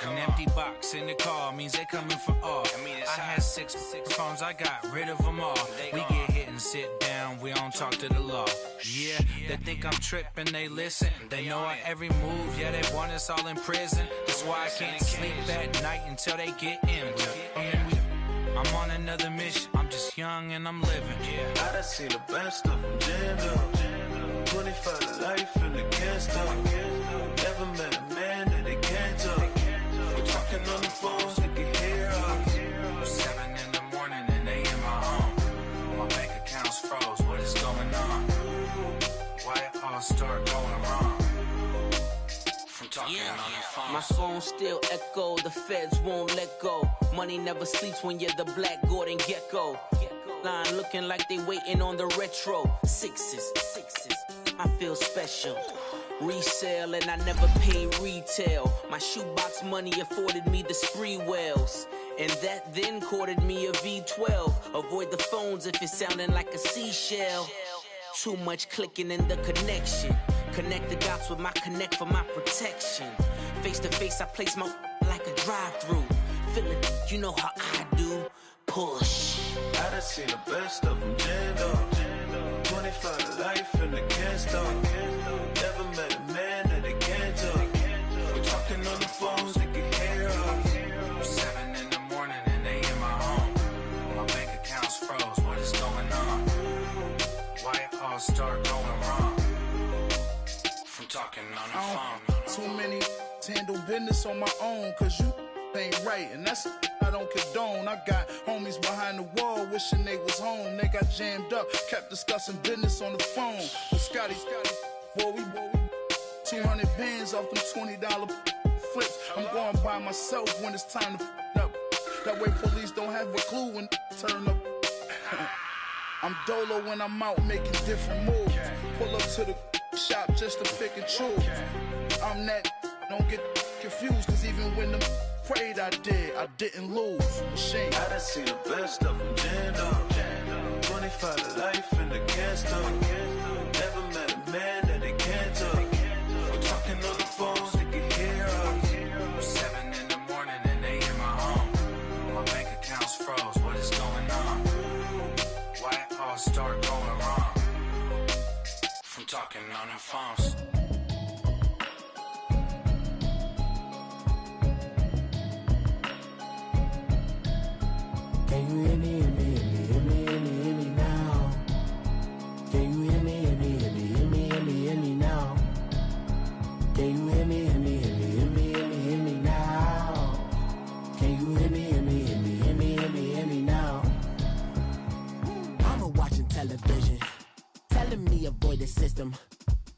An empty box in the car means they coming for all. I had six phones, I got rid of them all. We get hit and sit down, we don't talk to the law. Yeah, they think I'm tripping, they listen. They know our every move, yeah, they want us all in prison. That's why I can't sleep at night until they get in. I'm on another mission, I'm just young and I'm living. I done seen the best of them jammed up. 25 to life and they can't stop. Never met a man that they can't talk. We're talking on the phones, they can hear us. 7 in the morning and they in my home. My bank account's froze, what is going on? Why it all start going wrong? From talking on the phone. My phone still echo, the feds won't let go. Money never sleeps when you're the black Gordon Gecko. Line looking like they waiting on the retro. Sixes, I feel special. Resale and I never paid retail. My shoebox money afforded me the spree wells. And that then courted me a V12. Avoid the phones if it's sounding like a seashell. Too much clicking in the connection. Connect the dots with my connect for my protection. Face to face I place my like a drive-through. Feeling, you know how I do. Push. I done seen the best of them jammed up. 25 to life and they can't stop. Never met a man that they can't talk. We're talking on the phones, they can hear us. 7 in the morning and they in my home. My bank account's froze, what is going on? Why it all start going wrong? From talking on the phone. Too many handle business on my own, cause you ain't right, and that's I don't condone. I got homies behind the wall wishing they was home. They got jammed up, kept discussing business on the phone. But Scotty, boy, we 200 bands off them $20 flips. I'm going by myself when it's time to up. That way police don't have a clue when turn up. I'm dolo when I'm out making different moves. Pull up to the shop just to pick and choose. I'm that, don't get confused, cause even when them prayed I didn't lose. Machine. I done seen the best of them jammed up. 25 to life and they can't stop. Never met a man that they can't talk. We're talking on the phones, they can hear us. 7 in the morning and they in my home. My bank account's froze, what is going on? Why it all start going wrong? From talking on the phones. Can you hear me, hear me, hear me, hear me, hear me now? Can you hear me, hear me, hear me, hear me, hear me, hear me now? Can you hear me, hear me, hear me, hear me, hear me, hear me now? Can you hear me, hear me, hear me, hear me, hear me, hear me now? Mama watching television, telling me avoid the system.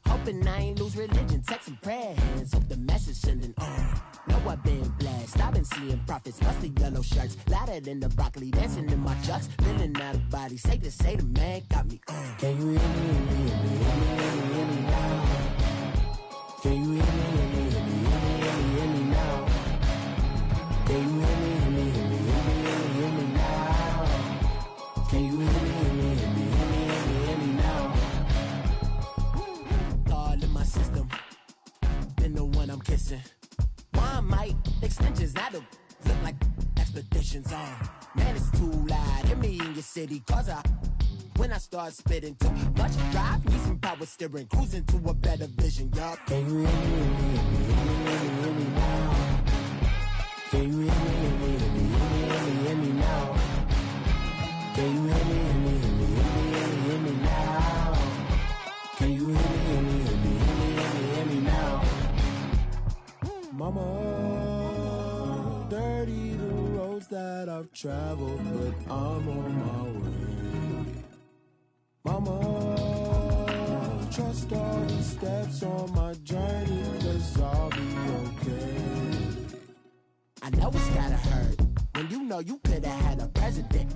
Hoping I ain't lose religion, texting prayer hands, hope the message sending on. Know I've been blessed, I've been seeing prophets, busted yellow shirts, louder than the broccoli, dancing in my chucks, feeling out of body, say the man got me on. Can you hear me, hear me, hear me, hear me, hear me, hear me now? Can you hear me, hear me, hear me, hear me, hear me, hear me now? Can you hear me, hear me, hear me, hear me, hear me, hear me now? Can you hear me, hear me, hear me, hear me, hear me, hear me now? All in my system, been the one I'm kissing. One might extensions that'll look like expeditions on. Man, it's too loud. Hear me in your city, cause when I start spitting too much drive, need some power steering, cruising to a better vision, y'all. Can you hear me, hear me, hear me, hear me, hear me now? Can you hear me, hear me, hear me, hear me, hear me, hear me now? Can you hear me, hear me, hear me, hear me, hear me, hear me now? Can you hear me, hear me, hear me, hear me, hear me, hear me now? Mama, dirty the roads that I've traveled, but I'm on my way. Mama, trust all the steps on my journey, cause I'll be okay. I know it's gotta hurt when you know you could've had a president.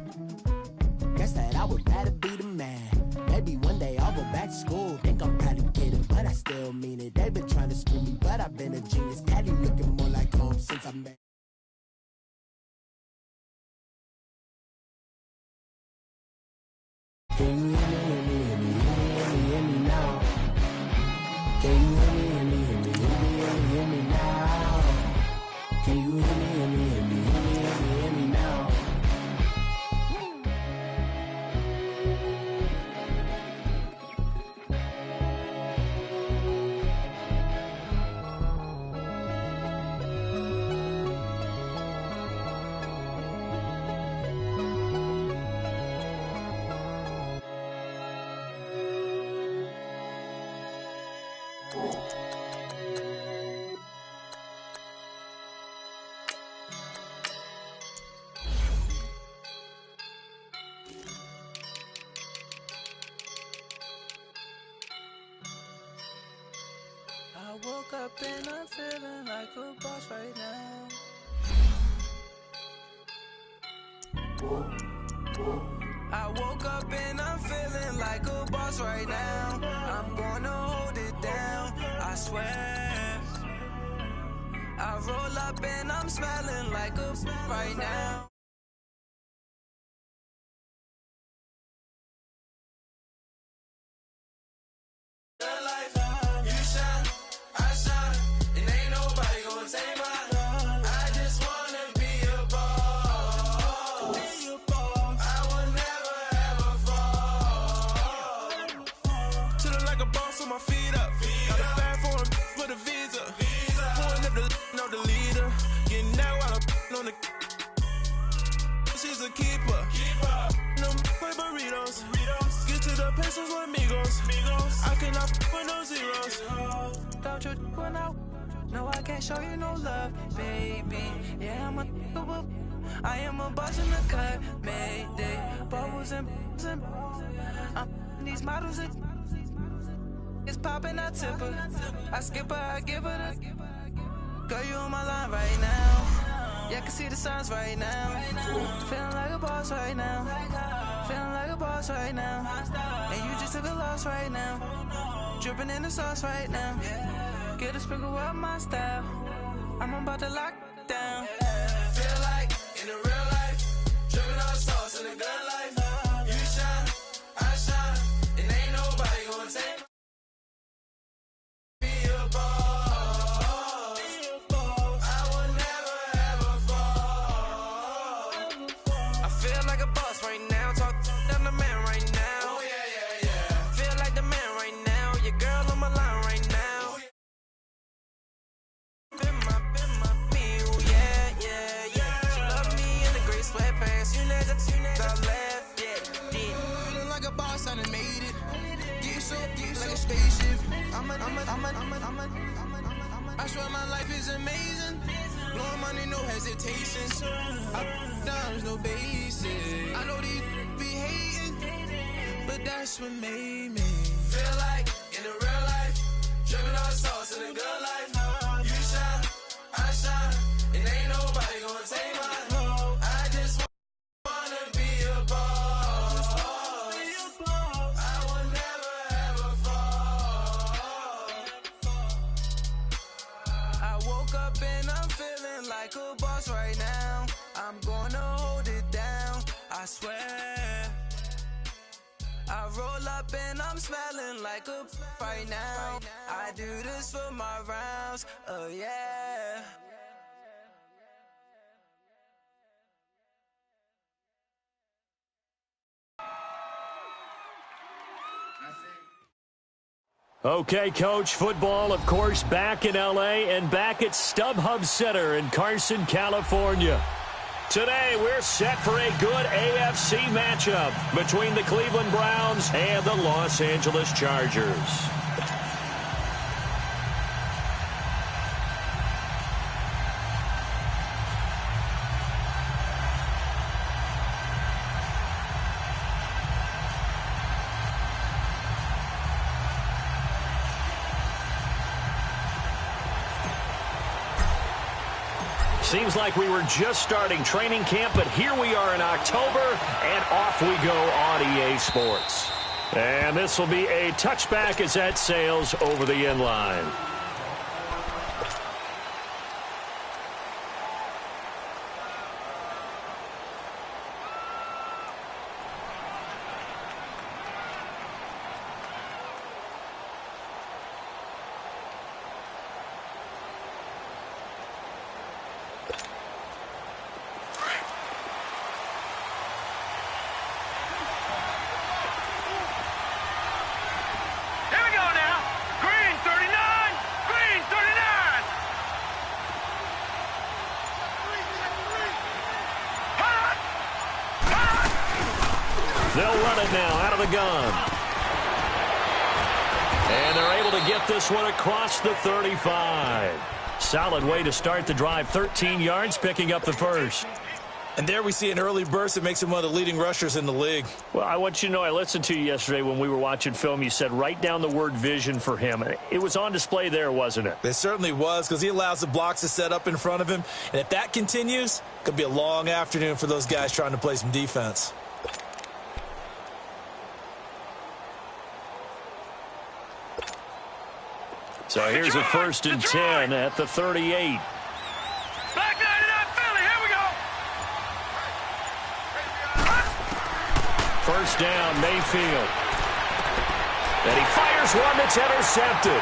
Guess that I would rather be the man. Maybe one day I'll go back to school. Think I'm probably kidding, but I still mean it. They've been trying to screw me, but I've been a genius. Daddy looking more like home since I met. Can you hear me, hear me, hear me, hear me, hear me now? Can you hear me, hear me, hear me, hear me, hear me, hear me now? Can Can you hear me, hear me, hear me, hear me, hear me, hear me now? I woke up and I'm feeling like a boss right now. I woke up and I'm feeling like a boss right now. I'm gonna hold it down, I swear. I roll up and I'm smelling like a right now. She's a keeper. No burritos. Get to the pesos with amigos. I cannot with no zeros. Don't you run out? No, I can't show you no love, baby. Yeah, I am a boss in the cut, Mayday. Bubbles and these models are it's popping, I tip her. I skip her, I give her the girl, you on my line right now. Yeah, I can see the signs right now. Feeling like a boss right now. Feeling like a boss right now. And you just took a loss right now. Dripping in the sauce right now. Get a sprinkle up my style. I'm about to lock down. Feel like in the real life, dripping on sauce in the good life. You shine, I shine, and ain't nobody gonna take me a boss. I swear my life is amazing. Blowing money, no hesitation. Up, downs, no basic. I know these be hating, but that's what made me feel like in the real life, dripping on sauce in the good life. You shine, I shine, and ain't nobody gonna take my flow. I just wanna be a boss. I will never ever fall. I woke up and I'm feeling like a boss right now. I'm gonna hold it down, I swear. I roll up and I'm smelling like a right now. I do this for my rounds, oh yeah. Okay, Coach, football, of course, back in L.A. and back at StubHub Center in Carson, California. Today, we're set for a good AFC matchup between the Cleveland Browns and the Los Angeles Chargers. Seems like we were just starting training camp, but here we are in October, and off we go on EA Sports. And this will be a touchback as that sails over the end line. They'll run it now out of the gun. And they're able to get this one across the 35. Solid way to start the drive. 13 yards, picking up the first. And there we see an early burst that makes him one of the leading rushers in the league. Well, I want you to know, I listened to you yesterday when we were watching film. You said write down the word vision for him. It was on display there, wasn't it? It certainly was, because he allows the blocks to set up in front of him. And if that continues, it could be a long afternoon for those guys trying to play some defense. So here's a 1st and 10 at the 38. First down, Mayfield. And he fires one that's intercepted.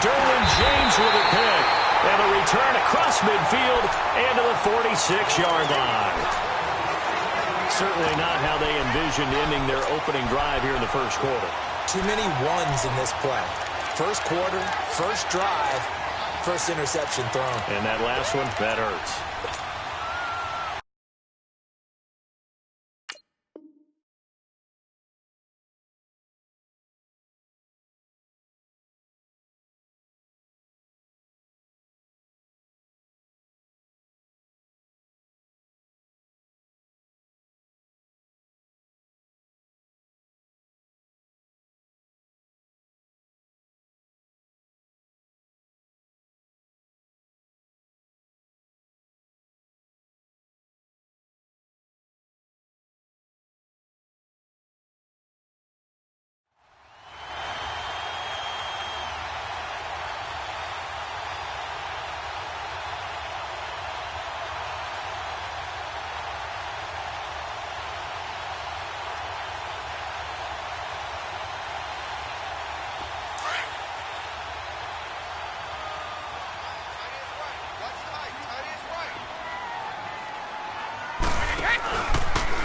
Derwin James with a pick. And a return across midfield and to the 46-yard line. Certainly not how they envisioned ending their opening drive here in the first quarter. Too many ones in this play. First quarter, first drive, first interception thrown. And that last one, that hurts.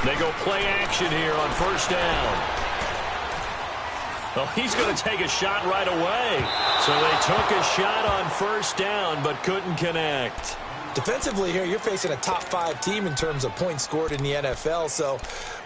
They go play action here on first down. Well, he's going to take a shot right away. So they took a shot on first down but couldn't connect. Defensively here, you're facing a top 5 team in terms of points scored in the NFL. So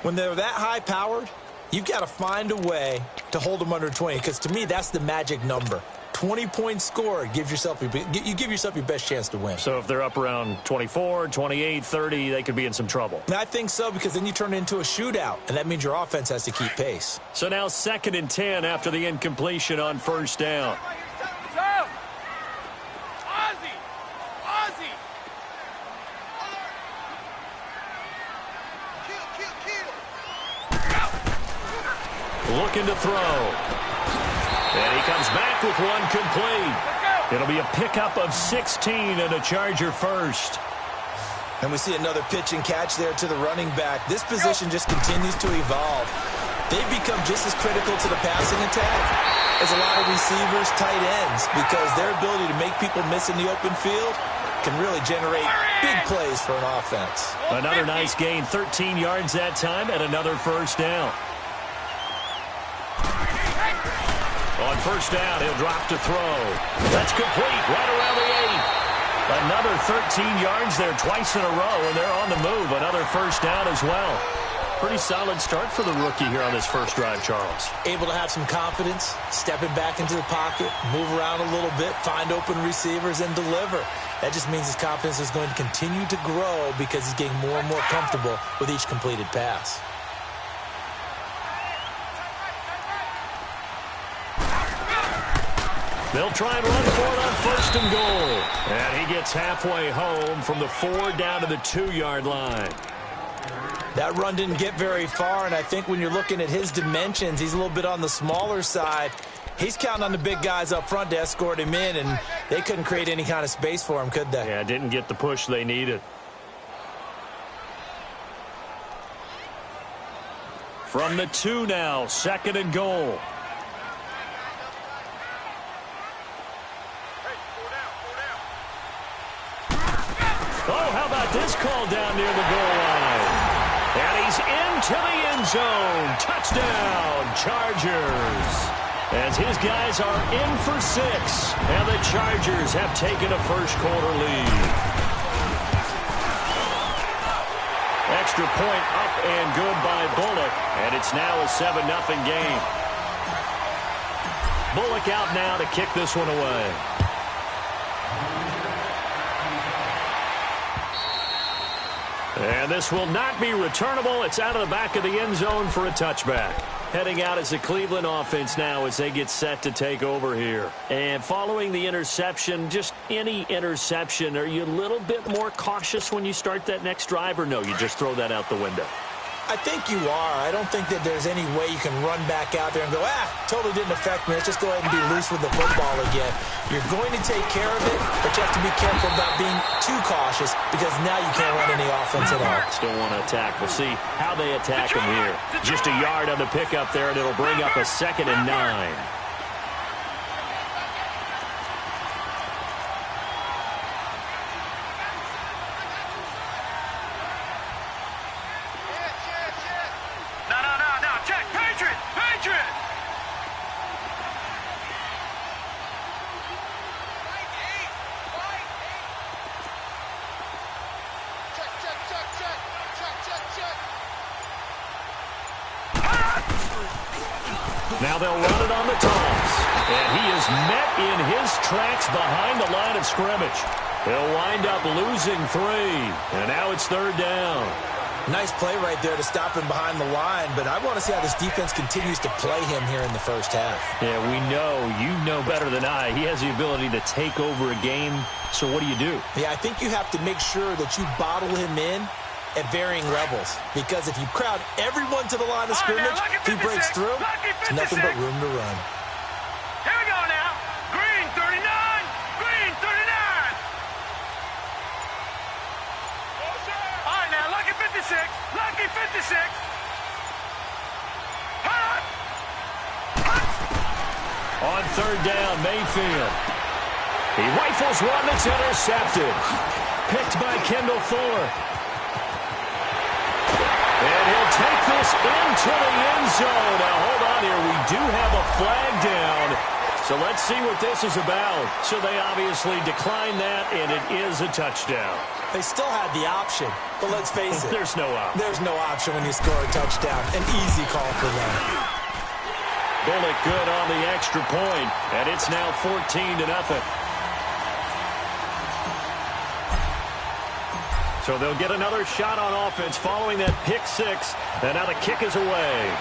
when they're that high-powered, you've got to find a way to hold them under 20, because to me, that's the magic number. 20 points scored, you give yourself your best chance to win. So if they're up around 24, 28, 30, they could be in some trouble. And I think so, because then you turn it into a shootout, and that means your offense has to keep pace. So now 2nd and 10 after the incompletion on first down. Looking to throw. And he comes back with one complete. It'll be a pickup of 16 and a Charger first. And we see another pitch and catch there to the running back. This position just continues to evolve. They've become just as critical to the passing attack as a lot of receivers, tight ends, because their ability to make people miss in the open field can really generate big plays for an offense. Another nice gain, 13 yards that time, and another first down. On first down, he'll drop to throw. That's complete right around the 8. Another 13 yards there twice in a row, and they're on the move. Another first down as well. Pretty solid start for the rookie here on this first drive, Charles. Able to have some confidence, stepping back into the pocket, move around a little bit, find open receivers, and deliver. That just means his confidence is going to continue to grow because he's getting more and more comfortable with each completed pass. They'll try and run for it on 1st and goal. And he gets halfway home from the 4 down to the 2-yard line. That run didn't get very far, and I think when you're looking at his dimensions, he's a little bit on the smaller side. He's counting on the big guys up front to escort him in, and they couldn't create any kind of space for him, could they? Yeah, didn't get the push they needed. From the 2 now, 2nd and goal. Oh, how about this call down near the goal line? And he's into the end zone. Touchdown, Chargers. As his guys are in for 6. And the Chargers have taken a first quarter lead. Extra point up and good by Bullock, and it's now a 7-0 game. Bullock out now to kick this one away. And this will not be returnable. It's out of the back of the end zone for a touchback. Heading out as the Cleveland offense now as they get set to take over here. And following the interception, just any interception, are you a little bit more cautious when you start that next drive, or no, you just throw that out the window? I think you are. I don't think that there's any way you can run back out there and go, totally didn't affect me. Let's just go ahead and be loose with the football again. You're going to take care of it, but you have to be careful about being too cautious because now you can't run any offense at all. Still want to attack. We'll see how they attack him here. Just a yard on the pickup there, and it'll bring up a 2nd and 9. Now they'll run it on the toss. And he is met in his tracks behind the line of scrimmage. He'll wind up losing 3. And now it's 3rd down. Nice play right there to stop him behind the line, but I want to see how this defense continues to play him here in the first half. Yeah, we know. You know better than I. He has the ability to take over a game. So what do you do? Yeah, I think you have to make sure that you bottle him in at varying levels, because if you crowd everyone to the line of scrimmage, if he breaks through, it's nothing but room to run. Here we go now. Green 39, green 39. All right, now lucky 56, lucky 56. On 3rd down, Mayfield. He rifles one that's intercepted. Picked by Kendall Fuller. And he'll take this into the end zone. Now, hold on here. We do have a flag down. So let's see what this is about. So they obviously declined that, and it is a touchdown. They still had the option, but let's face it. There's no option. There's no option when you score a touchdown. An easy call for them. Bullock good on the extra point, and it's now 14-0. So they'll get another shot on offense following that pick 6, and now the kick is away.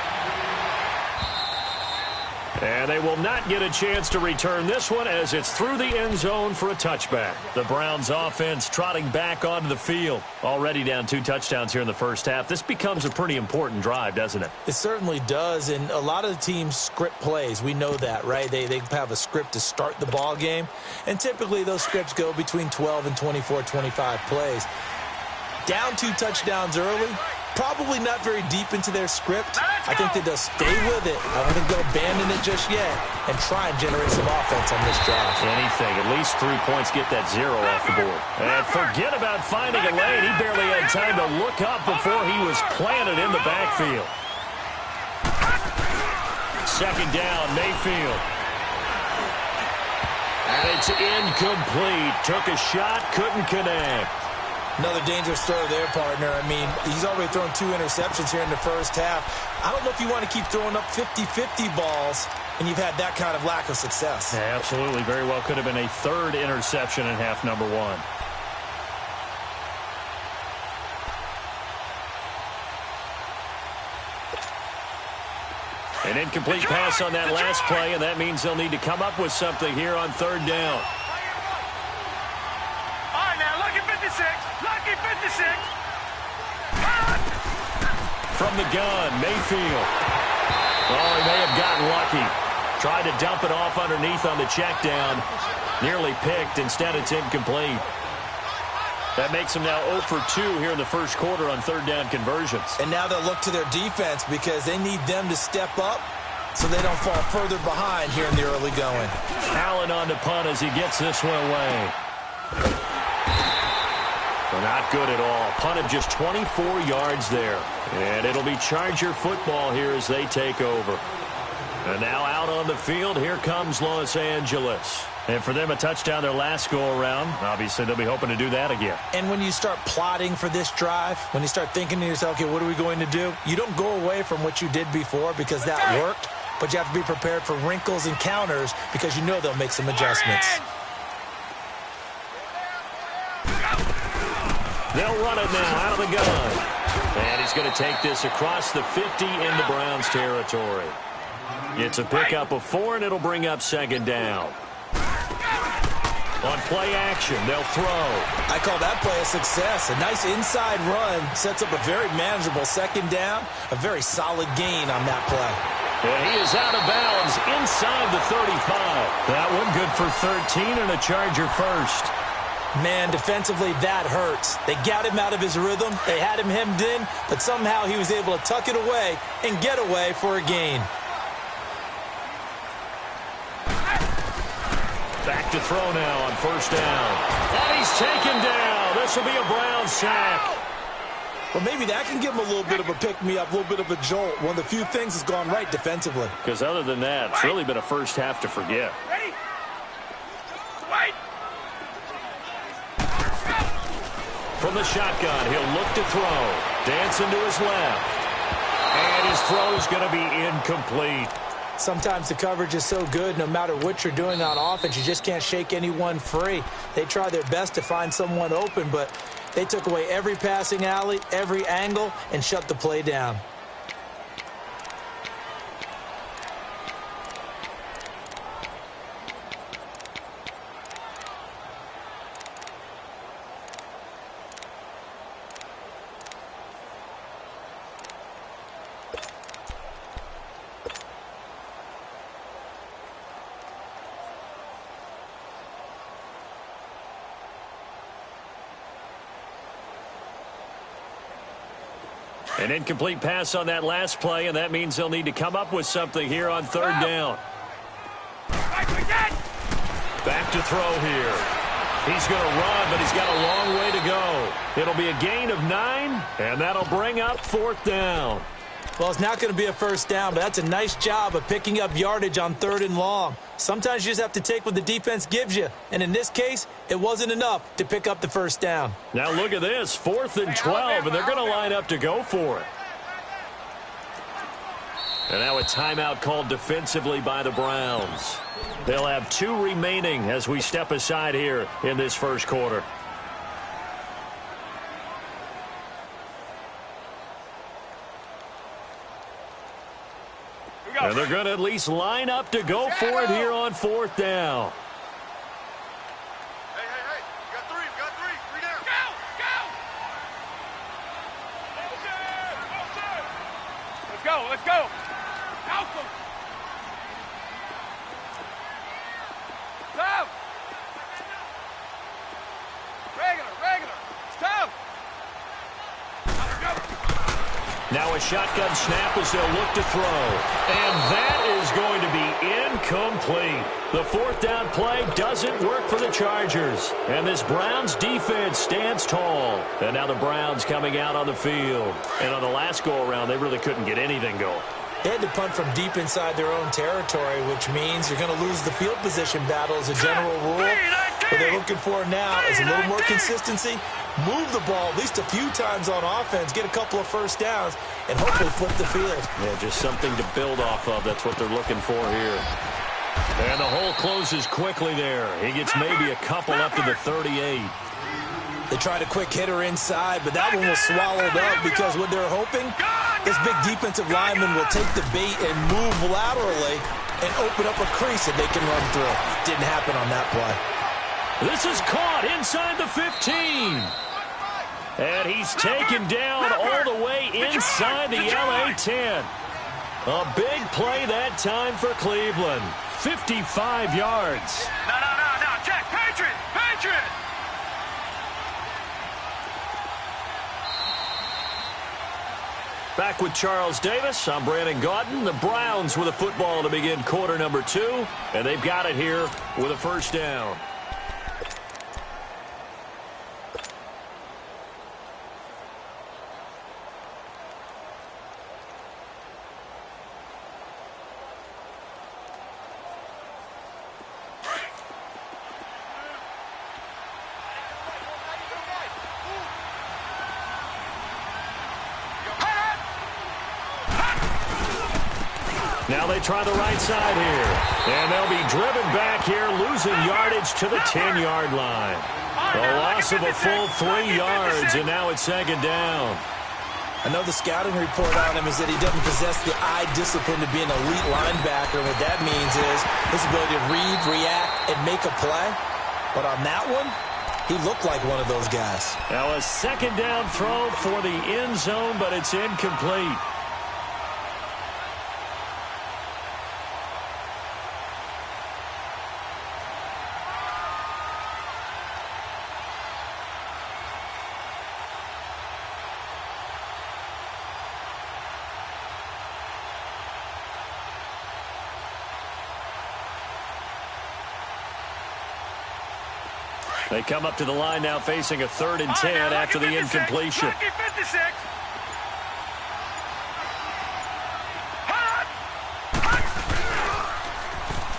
And they will not get a chance to return this one as it's through the end zone for a touchback. The Browns offense trotting back onto the field. Already down 2 touchdowns here in the first half. This becomes a pretty important drive, doesn't it? It certainly does, and a lot of the teams script plays. We know that, right? They have a script to start the ball game, and typically those scripts go between 12 and 24, 25 plays. Down 2 touchdowns early, probably not very deep into their script. I think that they'll stay with it. I don't think they'll abandon it just yet and try and generate some offense on this drive. Anything. At least 3 points, get that 0 off the board. And forget about finding a lane. He barely had time to look up before he was planted in the backfield. 2nd down, Mayfield. And it's incomplete. Took a shot, couldn't connect. Another dangerous throw there, partner. I mean, he's already thrown 2 interceptions here in the first half. I don't know if you want to keep throwing up 50-50 balls, and you've had that kind of lack of success. Yeah, absolutely. Very well could have been a 3rd interception in half number 1. An incomplete pass on that last play, and that means they'll need to come up with something here on 3rd down. From the gun, Mayfield. Oh, he may have gotten lucky. Tried to dump it off underneath on the check down. Nearly picked. Instead, it's incomplete. That makes them now 0 for 2 here in the first quarter on 3rd down conversions. And now they'll look to their defense because they need them to step up so they don't fall further behind here in the early going. Allen on the punt as he gets this one away. Well, not good at all. Punt of just 24 yards there. And it'll be Charger football here as they take over. And now out on the field, here comes Los Angeles. And for them, a touchdown their last go-around. Obviously, they'll be hoping to do that again. And when you start plotting for this drive, when you start thinking to yourself, okay, what are we going to do? You don't go away from what you did before because that worked, but you have to be prepared for wrinkles and counters because you know they'll make some adjustments. They'll run it now out of the gun. And he's going to take this across the 50 into Browns territory. It's a pickup of 4, and it'll bring up second down. On play action, they'll throw. I call that play a success. A nice inside run sets up a very manageable second down. A very solid gain on that play. And he is out of bounds inside the 35. That one good for 13 and a Charger first. Man, defensively, that hurts. They got him out of his rhythm. They had him hemmed in, but somehow he was able to tuck it away and get away for a gain. Back to throw now on first down. And he's taken down. This will be a Browns sack. Well, maybe that can give him a little bit of a pick-me-up, a little bit of a jolt. One of the few things that's gone right defensively. Because other than that, it's really been a first half to forget. Ready? Wait. From the shotgun, he'll look to throw. Dancing to his left. And his throw's going to be incomplete. Sometimes the coverage is so good, no matter what you're doing on offense, you just can't shake anyone free. They try their best to find someone open, but they took away every passing alley, every angle, and shut the play down. An incomplete pass on that last play, and that means they'll need to come up with something here on third down. Back to throw here. He's going to run, but he's got a long way to go. It'll be a gain of 9, and that'll bring up fourth down. Well, it's not going to be a first down, but that's a nice job of picking up yardage on third and long. Sometimes you just have to take what the defense gives you, and in this case, it wasn't enough to pick up the first down. Now look at this, 4th and 12, and they're going to line up to go for it. And now a timeout called defensively by the Browns. They'll have 2 remaining as we step aside here in this first quarter. And they're going to at least line up to go for it here on fourth down. Hey, you got 3, three down. Go! Let's go! Alpha! Tom! Regular! Stop! Now a shotgun snap as they'll look to throw. And that is going to be incomplete. The fourth down play doesn't work for the Chargers. And this Browns defense stands tall. And now the Browns coming out on the field. And on the last go-around, they really couldn't get anything going. They had to punt from deep inside their own territory, which means you're going to lose the field position battle as a general rule. What they're looking for now is a little more consistency, move the ball at least a few times on offense, get a couple of first downs, and hopefully flip the field. Yeah, just something to build off of. That's what they're looking for here. And the hole closes quickly there. He gets maybe a couple up to the 38. They tried a quick hitter inside, but that one was swallowed up because what they're hoping, this big defensive lineman will take the bait and move laterally and open up a crease that they can run through. Didn't happen on that play. This is caught inside the 15. And he's taken down all the way inside the LA 10. A big play that time for Cleveland. 55 yards. No, check, Patriot! Back with Charles Davis, I'm Brandon Gaudin. The Browns with a football to begin quarter number 2. And they've got it here with a first down. Now they try the right side here. And they'll be driven back here, losing yardage to the 10-yard line. A loss of a full 3 yards, and now it's second down. I know the scouting report on him is that he doesn't possess the eye discipline to be an elite linebacker. What that means is his ability to read, react, and make a play. But on that one, he looked like one of those guys. Now a second down throw for the end zone, but it's incomplete. They come up to the line now facing a 3rd and 10 after the incompletion.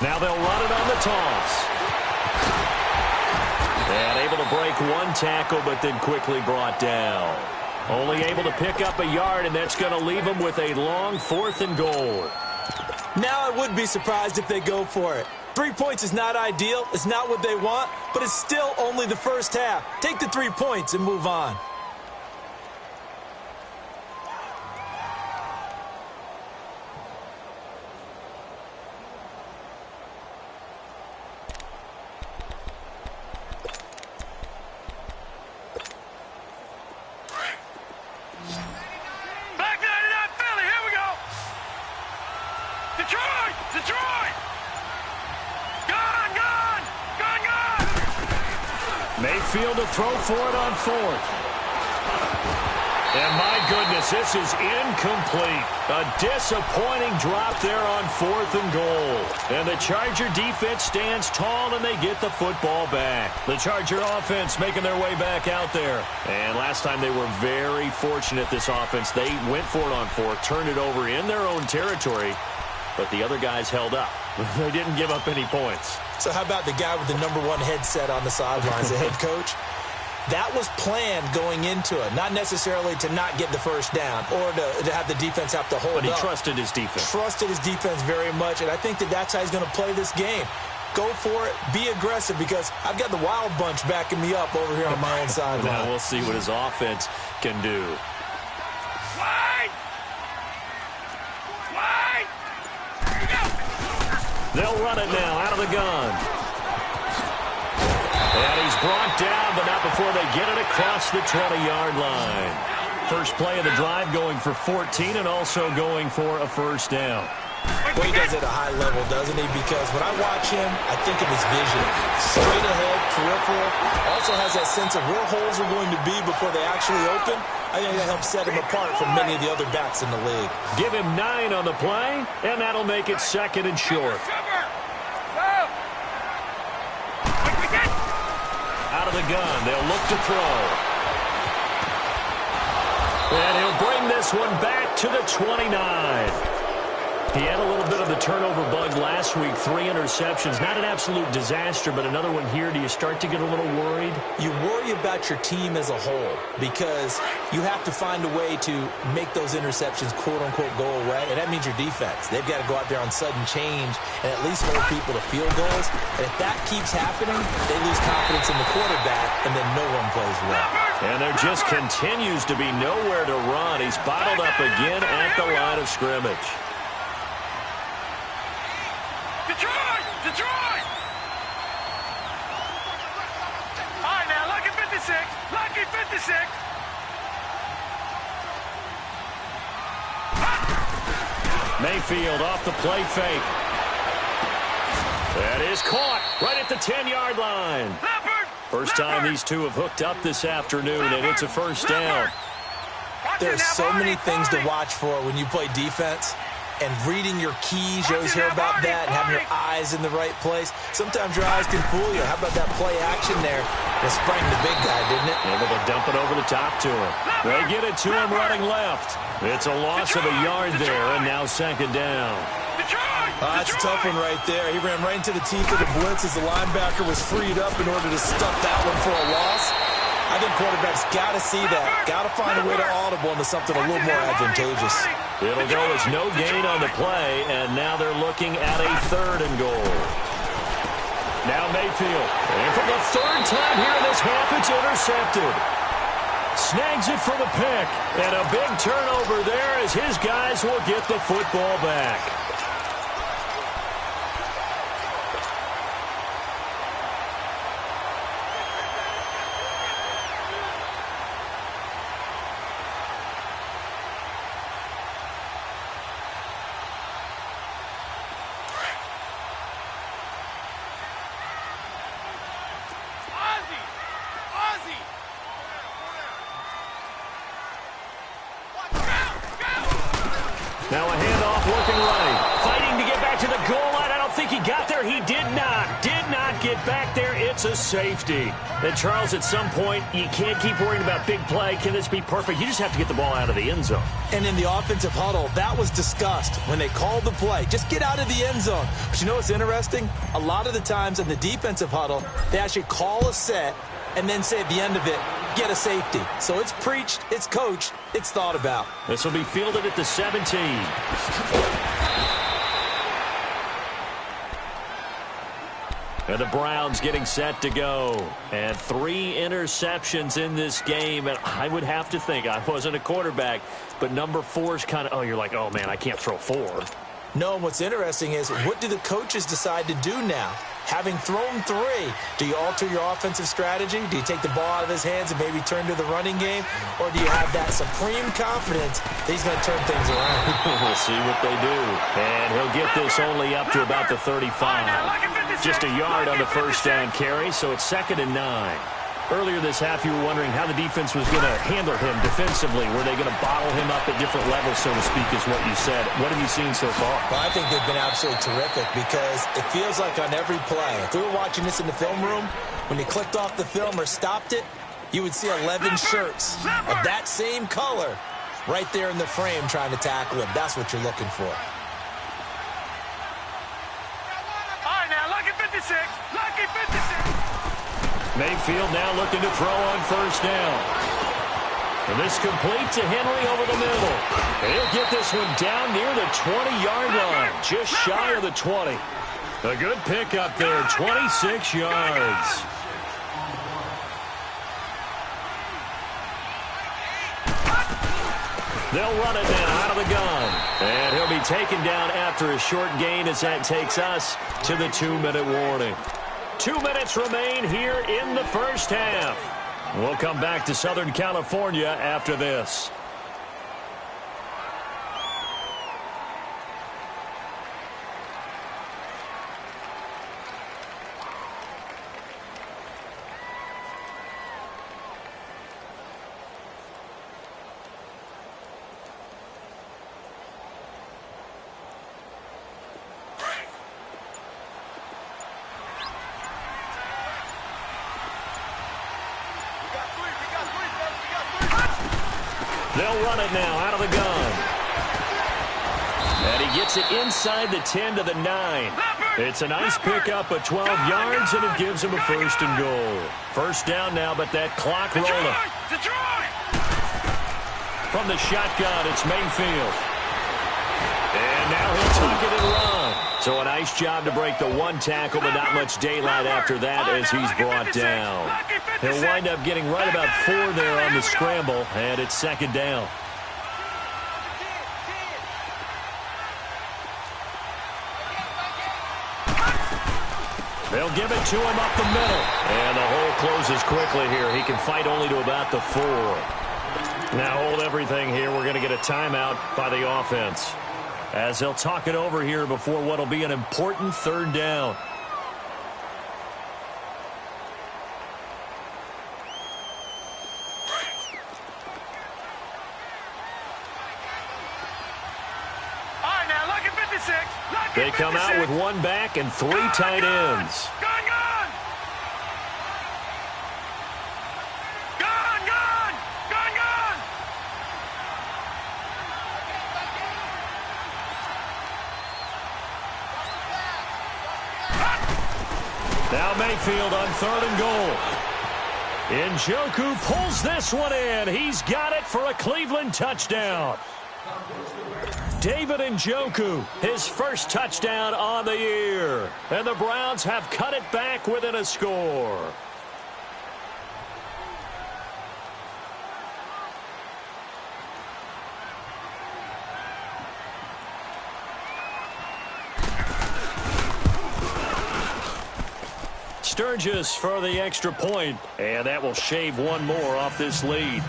Now they'll run it on the toss. And able to break one tackle, but then quickly brought down. Only able to pick up a yard, and that's going to leave them with a long 4th and goal. Now I would be surprised if they go for it. 3 points is not ideal. It's not what they want, but it's still only the first half. Take the 3 points and move on. Mayfield to throw for it on 4th. And my goodness, this is incomplete. A disappointing drop there on 4th and goal. And the Charger defense stands tall, and they get the football back. The Charger offense making their way back out there. And last time they were very fortunate, this offense. They went for it on 4th, turned it over in their own territory, but the other guys held up. They didn't give up any points. So how about the guy with the #1 headset on the sidelines, the head coach? That was planned going into it, not necessarily to not get the first down or to have the defense have to hold up. But he trusted his defense. Trusted his defense very much, and I think that that's how he's going to play this game. Go for it, be aggressive, because I've got the wild bunch backing me up over here on my own sideline. Now we'll see what his offense can do. They'll run it now out of the gun. And he's brought down, but not before they get it across the 20-yard line. First play of the drive going for 14 and also going for a first down. Well, he does it at a high level, doesn't he? Because when I watch him, I think of his vision. Straight ahead, peripheral. Also has that sense of where holes are going to be before they actually open. I think that helps set him apart from many of the other backs in the league. Give him 9 on the play, and that'll make it 2nd and short. Out of the gun, they'll look to throw. And he'll bring this one back to the 29. He had a little bit of the turnover bug last week, 3 interceptions. Not an absolute disaster, but another one here. Do you start to get a little worried? You worry about your team as a whole because you have to find a way to make those interceptions, quote-unquote, go away, and that means your defense. They've got to go out there on sudden change and at least hold people to field goals. And if that keeps happening, they lose confidence in the quarterback, and then no one plays well. And there just continues to be nowhere to run. He's bottled up again at the line of scrimmage. Detroit! All right, now, lucky 56. Lucky 56. Mayfield off the play fake. That is caught right at the 10-yard line. First time these two have hooked up this afternoon, and it's a first down. There's so many things to watch for when you play defense. And reading your keys, you always hear about that, and having your eyes in the right place. Sometimes your eyes can fool you. How about that play action there? It sprang the big guy, didn't it? Able to dump it over the top to him. They get it to him running left. It's a loss of a yard there, and now 2nd down. That's a tough one right there. He ran right into the teeth of the blitz as the linebacker was freed up in order to stuff that one for a loss. I think quarterbacks got to see that. Got to find a way to audible into something a little more advantageous. It'll go as no gain on the play, and now they're looking at a 3rd and goal. Now Mayfield. And from the 3rd time here in this half, it's intercepted. Snags it for the pick. And a big turnover there as his guys will get the football back. Now a handoff looking right. Fighting to get back to the goal line. I don't think he got there. He did not. Did not get back there. It's a safety. And Charles, at some point, you can't keep worrying about big play. Can this be perfect? You just have to get the ball out of the end zone. And in the offensive huddle, that was discussed when they called the play. Just get out of the end zone. But you know what's interesting? A lot of the times in the defensive huddle, they actually call a set and then say at the end of it, get a safety. So it's preached, it's coached, it's thought about. This will be fielded at the 17. And the Browns getting set to go. And 3 interceptions in this game. And I would have to think, I wasn't a quarterback, but number 4 is kind of, oh, you're like, oh, man, I can't throw 4. No, what's interesting is, what do the coaches decide to do now? Having thrown 3, do you alter your offensive strategy? Do you take the ball out of his hands and maybe turn to the running game? Or do you have that supreme confidence that he's going to turn things around? We'll see what they do. And he'll get this only up to about the 35. Just a yard on the first down carry, so it's 2nd and 9. Earlier this half, you were wondering how the defense was going to handle him defensively. Were they going to bottle him up at different levels, so to speak, is what you said. What have you seen so far? Well, I think they've been absolutely terrific because it feels like on every play, if we were watching this in the film room, when you clicked off the film or stopped it, you would see 11 shirts of that same color right there in the frame trying to tackle him. That's what you're looking for. All right, now, lucky 56. Lucky 56. Mayfield now looking to throw on first down. And this complete to Henry over the middle. And he'll get this one down near the 20-yard line, just shy of the 20. A good pickup there, 26 yards. They'll run it now out of the gun. And he'll be taken down after a short gain as that takes us to the 2-minute warning. 2 minutes remain here in the first half. We'll come back to Southern California after this. They'll run it now out of the gun. And he gets it inside the 10 to the 9. It's a nice pickup of 12 yards, and it gives him a 1st and goal. First down now, but that clock rolling. From the shotgun, it's Mayfield. And now he'll tuck it and run. So a nice job to break the 1 tackle, but not much daylight after that as he's brought down. He'll wind up getting right about 4 there on the scramble, and it's 2nd down. They'll give it to him up the middle. And the hole closes quickly here. He can fight only to about the 4. Now hold everything here. We're going to get a timeout by the offense, as they'll talk it over here before what will be an important 3rd down. All right, now, lucky 56. Lucky They come 56. out with 1 back and 3 tight ends. Gone! Now Mayfield on 3rd and goal. Njoku pulls this one in. He's got it for a Cleveland touchdown. David Njoku, his first touchdown on the year. And the Browns have cut it back within a score. Sturgis for the extra point, and that will shave one more off this lead.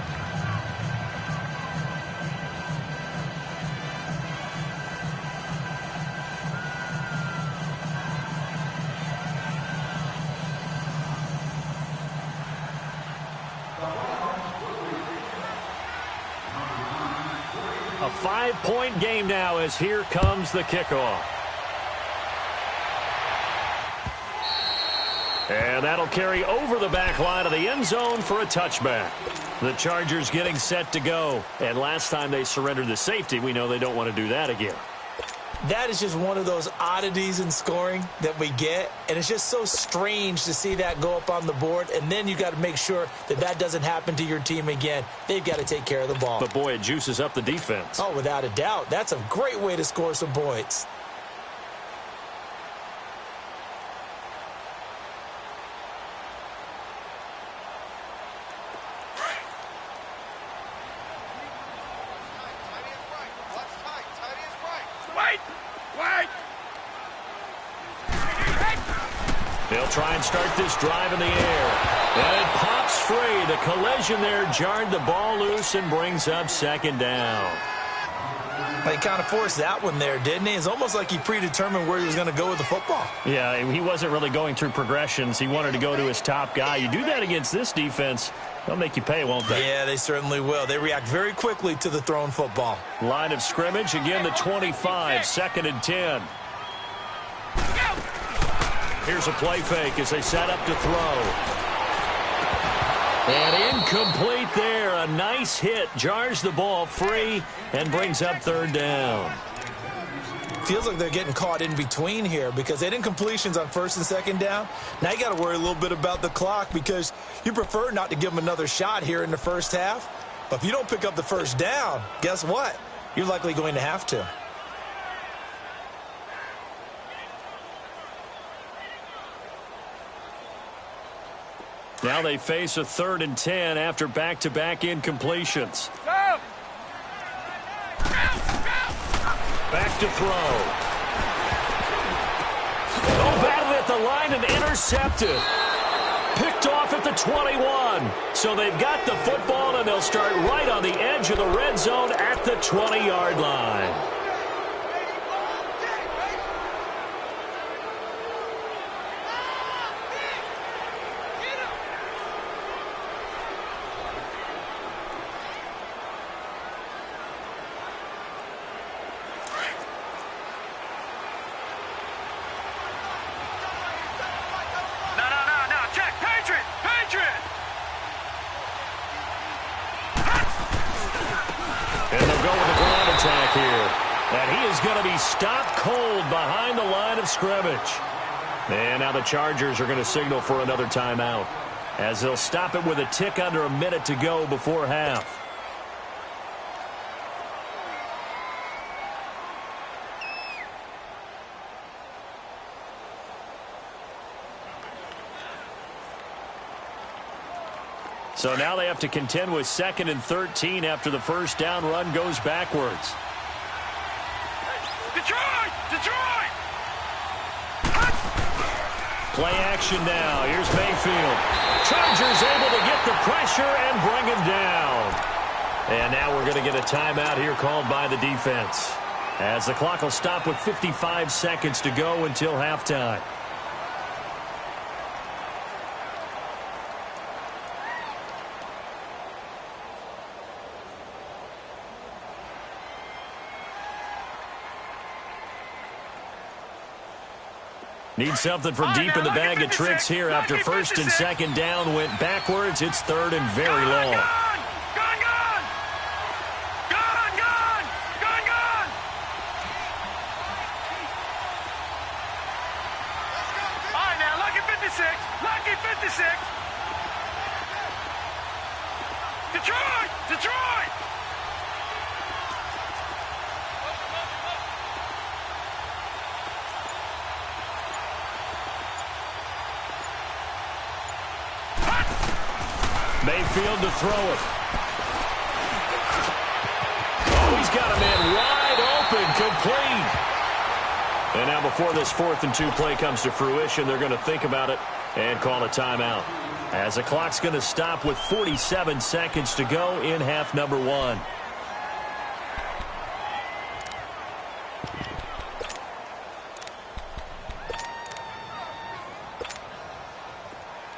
A 5-point game now as here comes the kickoff. And that'll carry over the back line of the end zone for a touchback. The Chargers getting set to go. And last time they surrendered the safety, we know they don't want to do that again. That is just one of those oddities in scoring that we get. And it's just so strange to see that go up on the board. And then you got to make sure that that doesn't happen to your team again. They've got to take care of the ball. But, boy, it juices up the defense. Oh, without a doubt. That's a great way to score some points. They'll try and start this drive in the air. And it pops free. The collision there jarred the ball loose and brings up second down. He kind of forced that one there, didn't he? It's almost like he predetermined where he was going to go with the football. Yeah, he wasn't really going through progressions. He wanted to go to his top guy. You do that against this defense, they'll make you pay, won't they? Yeah, they certainly will. They react very quickly to the thrown football. Line of scrimmage, again the 25, 2nd and 10. Here's a play fake as they set up to throw. And incomplete there. A nice hit. Jars the ball free and brings up 3rd down. Feels like they're getting caught in between here because they didn't completions on 1st and 2nd down. Now you got to worry a little bit about the clock because you prefer not to give them another shot here in the first half. But if you don't pick up the 1st down, guess what? You're likely going to have to. Now they face a 3rd and 10 after back-to-back incompletions. Go! Back to throw. Oh, batted at the line and intercepted. Picked off at the 21. So they've got the football, and they'll start right on the edge of the red zone at the 20-yard line. Stopped cold behind the line of scrimmage. And now the Chargers are going to signal for another timeout as they'll stop it with a tick under a minute to go before half. So now they have to contend with 2nd and 13 after the 1st down run goes backwards. Detroit! Play action now. Here's Mayfield. Chargers able to get the pressure and bring him down. And now we're going to get a timeout here called by the defense, as the clock will stop with 55 seconds to go until halftime. Need something from deep in the bag of tricks here after 1st and 2nd down went backwards. It's 3rd and very long. All right, now, lucky 56. Detroit! Detroit! Mayfield to throw it. Oh, he's got a man wide open, complete. And now before this 4th and 2 play comes to fruition, they're going to think about it and call a timeout. As the clock's going to stop with 47 seconds to go in half number 1.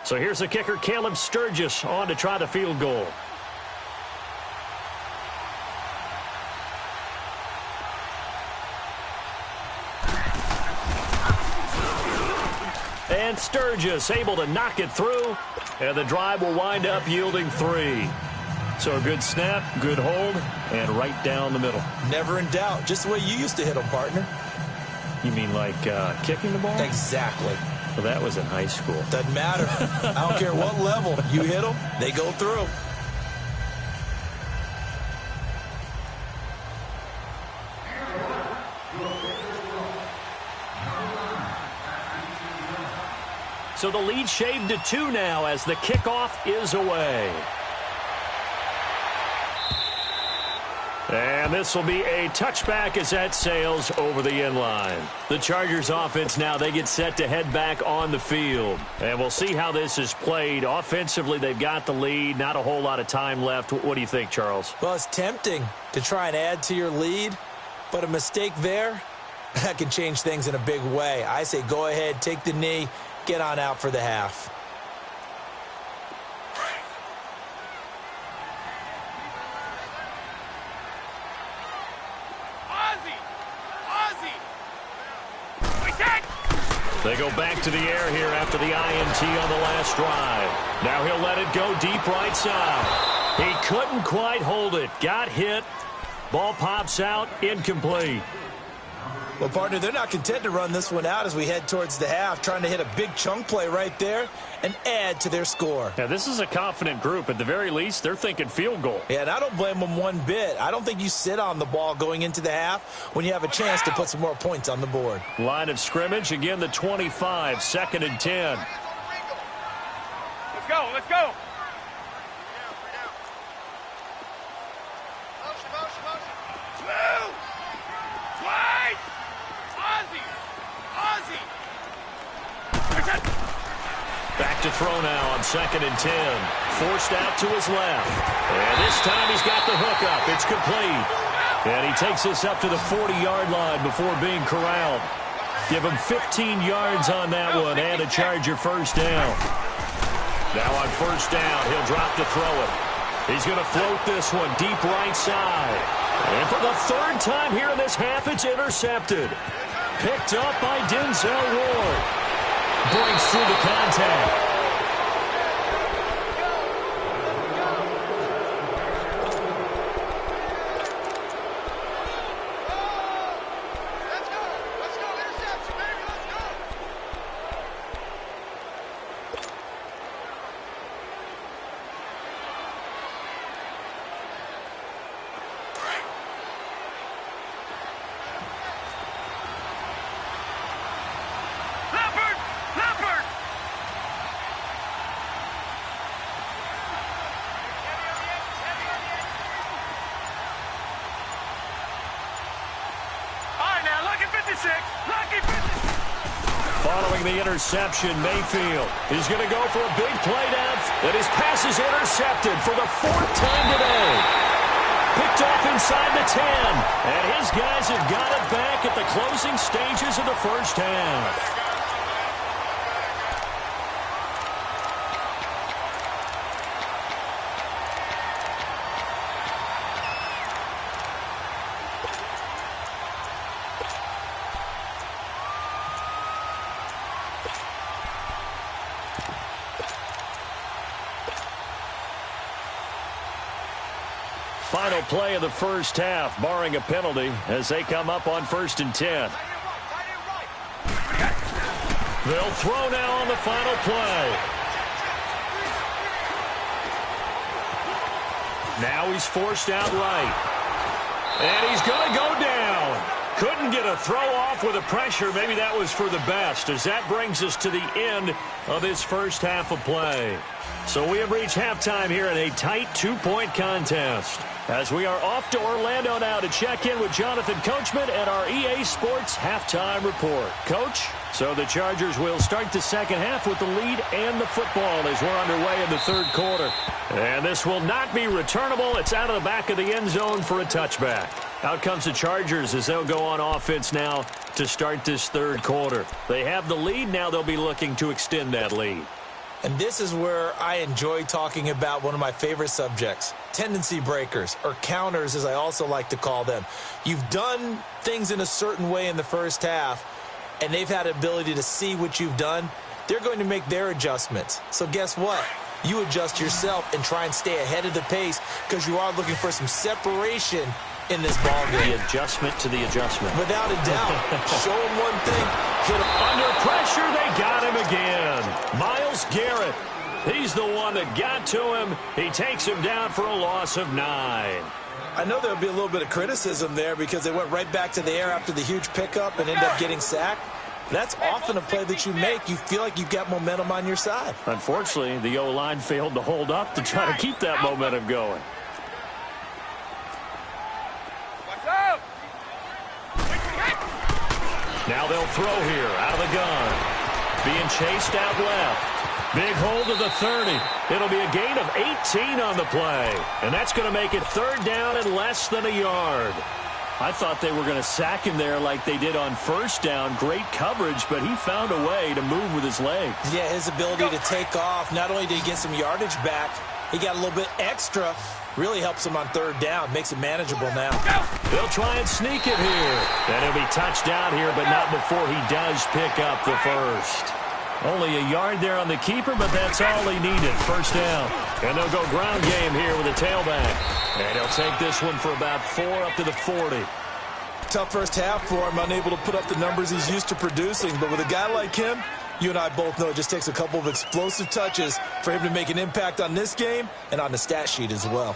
So here's the kicker, Caleb Sturgis, on to try the field goal. And Sturgis able to knock it through, and the drive will wind up yielding 3. So a good snap, good hold, and right down the middle. Never in doubt. Just the way you used to hit them, partner. You mean like kicking the ball? Exactly. Well, that was in high school. Doesn't matter. I don't care what level. You hit them, they go through. So the lead shaved to 2 now as the kickoff is away. And this will be a touchback as that sails over the end line. The Chargers offense now, they get set to head back on the field. And we'll see how this is played. Offensively, they've got the lead. Not a whole lot of time left. What do you think, Charles? Well, it's tempting to try and add to your lead, but a mistake there, that can change things in a big way. I say go ahead, take the knee, get on out for the half. They go back to the air here after the INT on the last drive. Now he'll let it go deep right side. He couldn't quite hold it. Got hit. Ball pops out. Incomplete. Well, partner, they're not content to run this one out as we head towards the half, trying to hit a big chunk play right there and add to their score. Now, this is a confident group. At the very least, they're thinking field goal. Yeah, and I don't blame them one bit. I don't think you sit on the ball going into the half when you have a chance to put some more points on the board. Line of scrimmage, again, the 25, 2nd and 10. Let's go, let's go. Back to throw now on 2nd and 10. Forced out to his left. And this time he's got the hook up. It's complete. And he takes this up to the 40-yard line before being corralled. Give him 15 yards on that one and a Charger first down. Now on first down, he'll drop to throw it. He's going to float this one deep right side. And for the 3rd time here in this half, it's intercepted. Picked up by Denzel Ward. Breaks through the contact. Following the interception, Mayfield is going to go for a big play down. And his pass is intercepted for the 4th time today. Picked off inside the 10. And his guys have got it back at the closing stages of the first half. Final play of the first half, barring a penalty, as they come up on 1st and 10. They'll throw now on the final play. Now he's forced out right. And he's going to go down. Couldn't get a throw off with the pressure. Maybe that was for the best, as that brings us to the end of this first half of play. So we have reached halftime here in a tight 2-point contest, as we are off to Orlando now to check in with Jonathan Coachman at our EA Sports Halftime Report. Coach, so the Chargers will start the second half with the lead and the football as we're underway in the third quarter. And this will not be returnable. It's out of the back of the end zone for a touchback. Out comes the Chargers as they'll go on offense now to start this third quarter. They have the lead. Now they'll be looking to extend that lead. And this is where I enjoy talking about one of my favorite subjects, tendency breakers, or counters as I also like to call them. You've done things in a certain way in the first half, and they've had the ability to see what you've done. They're going to make their adjustments. So guess what? You adjust yourself and try and stay ahead of the pace, because you are looking for some separation in this ball game. The adjustment to the adjustment. Without a doubt. Show him one thing. Hit him. Under pressure, they got him again. Myles Garrett. He's the one that got to him. He takes him down for a loss of 9. I know there'll be a little bit of criticism there because they went right back to the air after the huge pickup and ended up getting sacked. That's often a play that you make. You feel like you've got momentum on your side. Unfortunately, the O-line failed to hold up to try to keep that momentum going. Now they'll throw here out of the gun. Being chased out left. Big hold of the 30. It'll be a gain of 18 on the play. And that's going to make it third down and less than a yard. I thought they were going to sack him there like they did on first down. Great coverage, but he found a way to move with his legs. Yeah, his ability to take off. Not only did he get some yardage back, he got a little bit extra. Really helps him on third down. Makes it manageable now. They'll try and sneak it here. And he'll be touched down here, but not before he does pick up the first. Only a yard there on the keeper, but that's all he needed. First down. And they'll go ground game here with a tailback. And he'll take this one for about 4 up to the 40. Tough first half for him. Unable to put up the numbers he's used to producing. But with a guy like him, you and I both know it just takes a couple of explosive touches for him to make an impact on this game and on the stat sheet as well.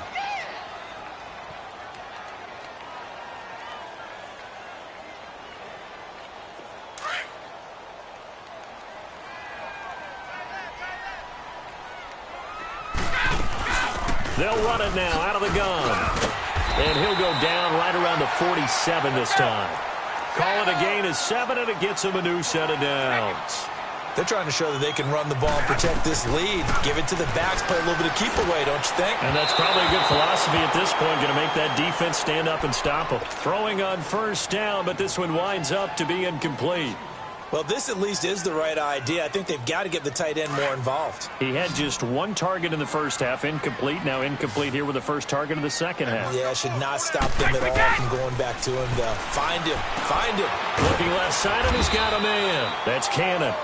They'll run it now out of the gun. And he'll go down right around the 47 this time. Call it a gain of 7, and it gets him a new set of downs. They're trying to show that they can run the ball and protect this lead. Give it to the backs, play a little bit of keep away, don't you think? And that's probably a good philosophy at this point, going to make that defense stand up and stop them. Throwing on first down, but this one winds up to be incomplete. Well, this at least is the right idea. I think they've got to get the tight end more involved. He had just 1 target in the first half, incomplete. Now incomplete here with the first target of the second half. Yeah, should not stop them at all from going back to him, though. Find him. Find him. Looking left side, and he's got a man. That's Cannon.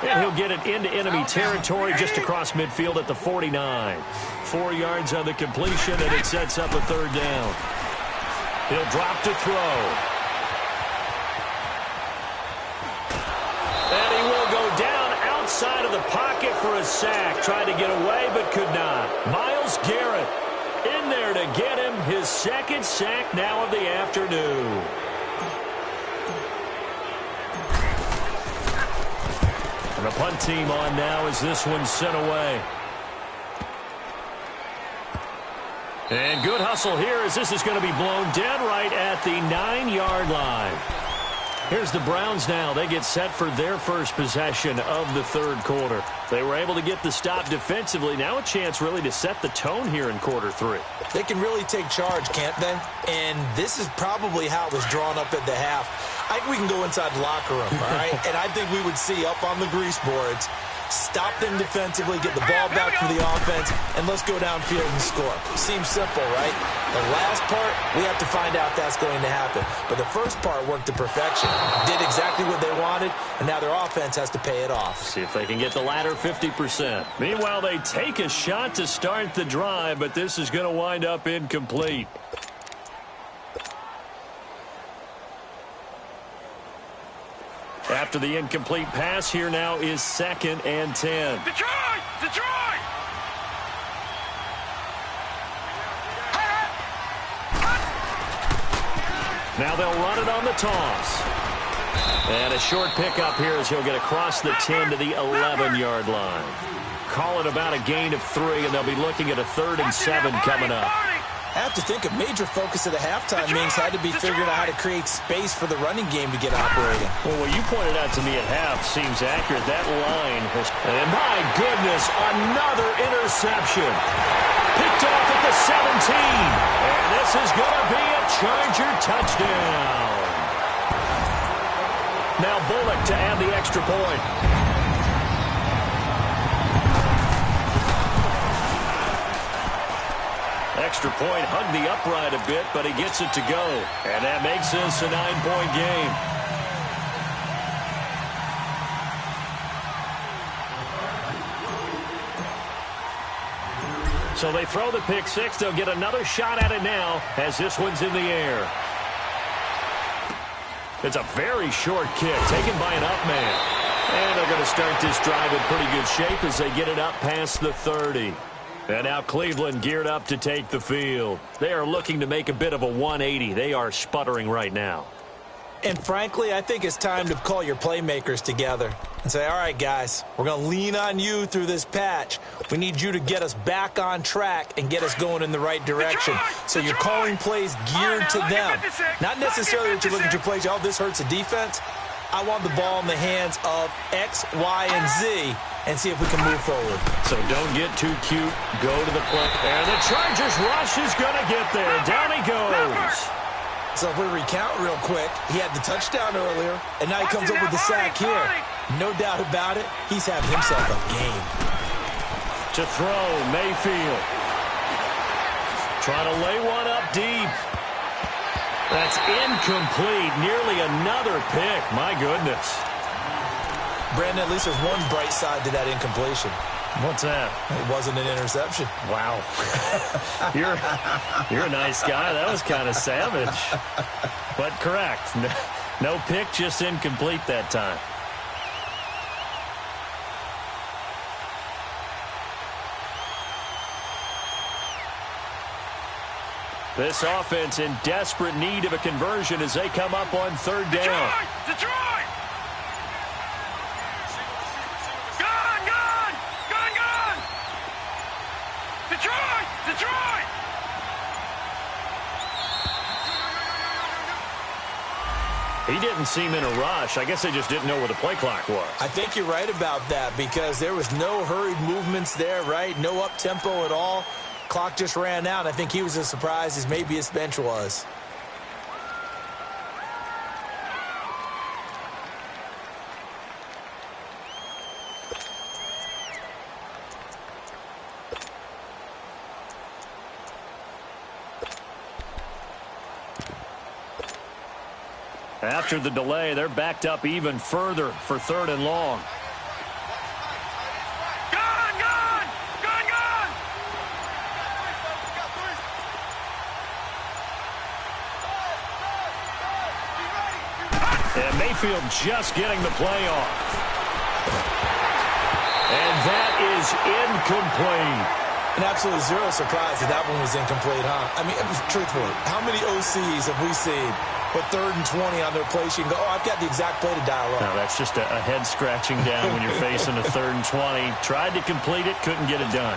And he'll get it into enemy territory just across midfield at the 49. 4 yards on the completion, and it sets up a third down. He'll drop to throw. And he will go down outside of the pocket for a sack. Tried to get away, but could not. Myles Garrett in there to get him his second sack now of the afternoon. And the punt team on now as this one's sent away. And good hustle here as this is going to be blown dead right at the 9-yard line. Here's the Browns now. They get set for their first possession of the third quarter. They were able to get the stop defensively. Now a chance really to set the tone here in quarter 3. They can really take charge, can't they? And this is probably how it was drawn up at the half. I think we can go inside the locker room, all right? And I think we would see up on the grease boards, stop them defensively, get the ball back for the offense, and let's go downfield and score. Seems simple, right? The last part, we have to find out that's going to happen. But the first part worked to perfection. Did exactly what they wanted, and now their offense has to pay it off. See if they can get the latter 50%. Meanwhile, they take a shot to start the drive, but this is going to wind up incomplete. After the incomplete pass, here now is 2nd and 10. Detroit! Detroit! Now they'll run it on the toss. And a short pickup here as he'll get across the 10 to the 11-yard line. Call it about a gain of 3, and they'll be looking at a 3rd and 7 coming up. I have to think a major focus of the halftime meetings had to be figuring out how to create space for the running game to get operating. Well, what you pointed out to me at half seems accurate. That line has... And my goodness, another interception. Picked off at the 17. And this is going to be a Charger touchdown. Now Bullock to add the extra point. Extra point hugged the upright a bit, but he gets it to go. And that makes this a 9-point game. So they throw the pick six. They'll get another shot at it now as this one's in the air. It's a very short kick taken by an up man. And they're going to start this drive in pretty good shape as they get it up past the 30. And now Cleveland geared up to take the field. They are looking to make a bit of a 180. They are sputtering right now. And frankly, I think it's time to call your playmakers together and say, all right, guys, we're going to lean on you through this patch. We need you to get us back on track and get us going in the right direction. So you're calling plays geared to them. Not necessarily that you look at your plays, oh, this hurts the defense. I want the ball in the hands of X, Y, and Z and see if we can move forward. So don't get too cute. Go to the play. And the Chargers rush is going to get there. Down he goes. So if we recount real quick, he had the touchdown earlier, and now he comes up with the sack here. No doubt about it, he's having himself a game. To throw, Mayfield. Trying to lay one up deep. That's incomplete. Nearly another pick. My goodness. Brandon, at least there's one bright side to that incompletion. What's that? It wasn't an interception. Wow. You're a nice guy. That was kind of savage. But correct. No pick, just incomplete that time. This offense in desperate need of a conversion as they come up on 3rd down. Detroit! Detroit! He didn't seem in a rush. I guess they just didn't know where the play clock was. I think you're right about that because there was no hurried movements there, right? No up-tempo at all. Clock just ran out. I think he was as surprised as maybe his bench was. After the delay, they're backed up even further for 3rd and long. And Mayfield just getting the play off. And that is incomplete. And absolutely zero surprise that one was incomplete, huh? I mean, truthfully, how many OCs have we seen with 3rd and 20 on their play sheet and go, oh, I've got the exact play to dial up? No, that's just a head scratching down when you're facing a 3rd and 20. Tried to complete it, couldn't get it done.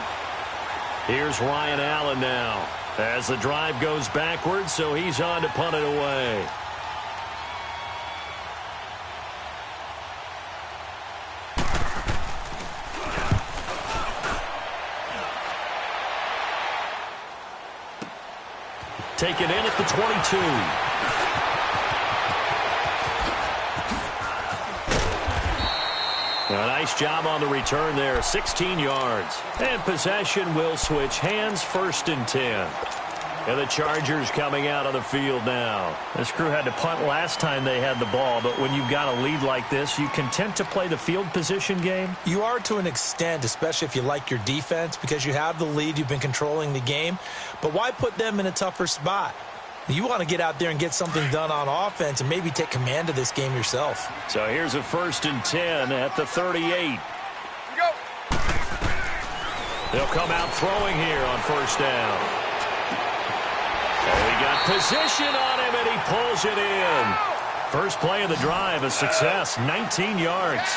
Here's Ryan Allen now as the drive goes backwards, so he's on to punt it away. Taken in at the 22. A nice job on the return there. 16 yards. And possession will switch hands. 1st and 10. And the Chargers coming out on the field now. This crew had to punt last time they had the ball, but when you've got a lead like this, you content to play the field position game? You are to an extent, especially if you like your defense, because you have the lead, you've been controlling the game. But why put them in a tougher spot? You want to get out there and get something done on offense and maybe take command of this game yourself. So here's a 1st and 10 at the 38. Go. They'll come out throwing here on 1st down. And we got position on him, and he pulls it in. First play of the drive, a success, 19 yards.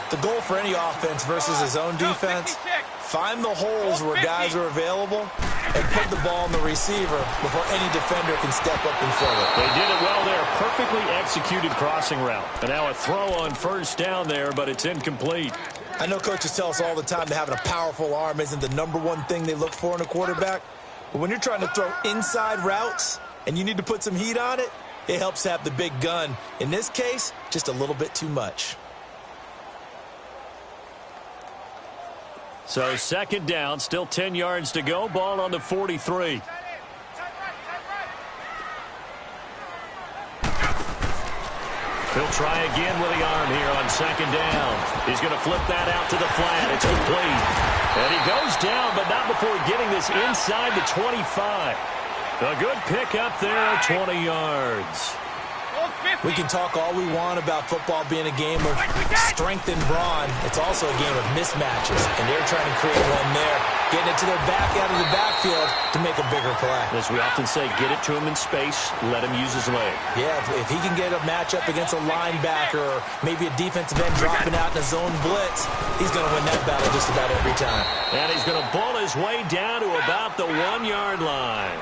The goal for any offense versus his own defense, find the holes where guys are available and put the ball on the receiver before any defender can step up and fill it. They did it well there. Perfectly executed crossing route. And now a throw on first down there, but it's incomplete. I know coaches tell us all the time that having a powerful arm isn't the #1 thing they look for in a quarterback. But when you're trying to throw inside routes and you need to put some heat on it, it helps to have the big gun. In this case, just a little bit too much. So second down, still 10 yards to go. Ball on the 43. He'll try again with the arm here on second down. He's going to flip that out to the flat. It's complete. And he goes down, but not before getting this inside the 25. A good pick up there, 20 yards. We can talk all we want about football being a game of strength and brawn. It's also a game of mismatches, and they're trying to create one there, getting it to their back out of the backfield to make a bigger play. As we often say, get it to him in space, let him use his leg. Yeah, if he can get a matchup against a linebacker or maybe a defensive end dropping out in a zone blitz, he's going to win that battle just about every time. And he's going to bull his way down to about the 1-yard line.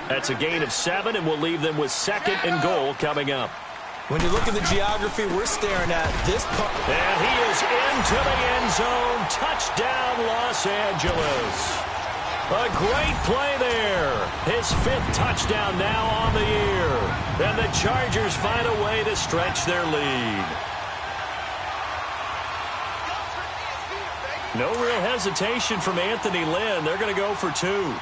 That's a gain of 7, and we'll leave them with 2nd and goal coming up. When you look at the geography, we're staring at this punt. And he is into the end zone. Touchdown, Los Angeles. A great play there. His 5th touchdown now on the year. And the Chargers find a way to stretch their lead. No real hesitation from Anthony Lynn. They're going to go for 2.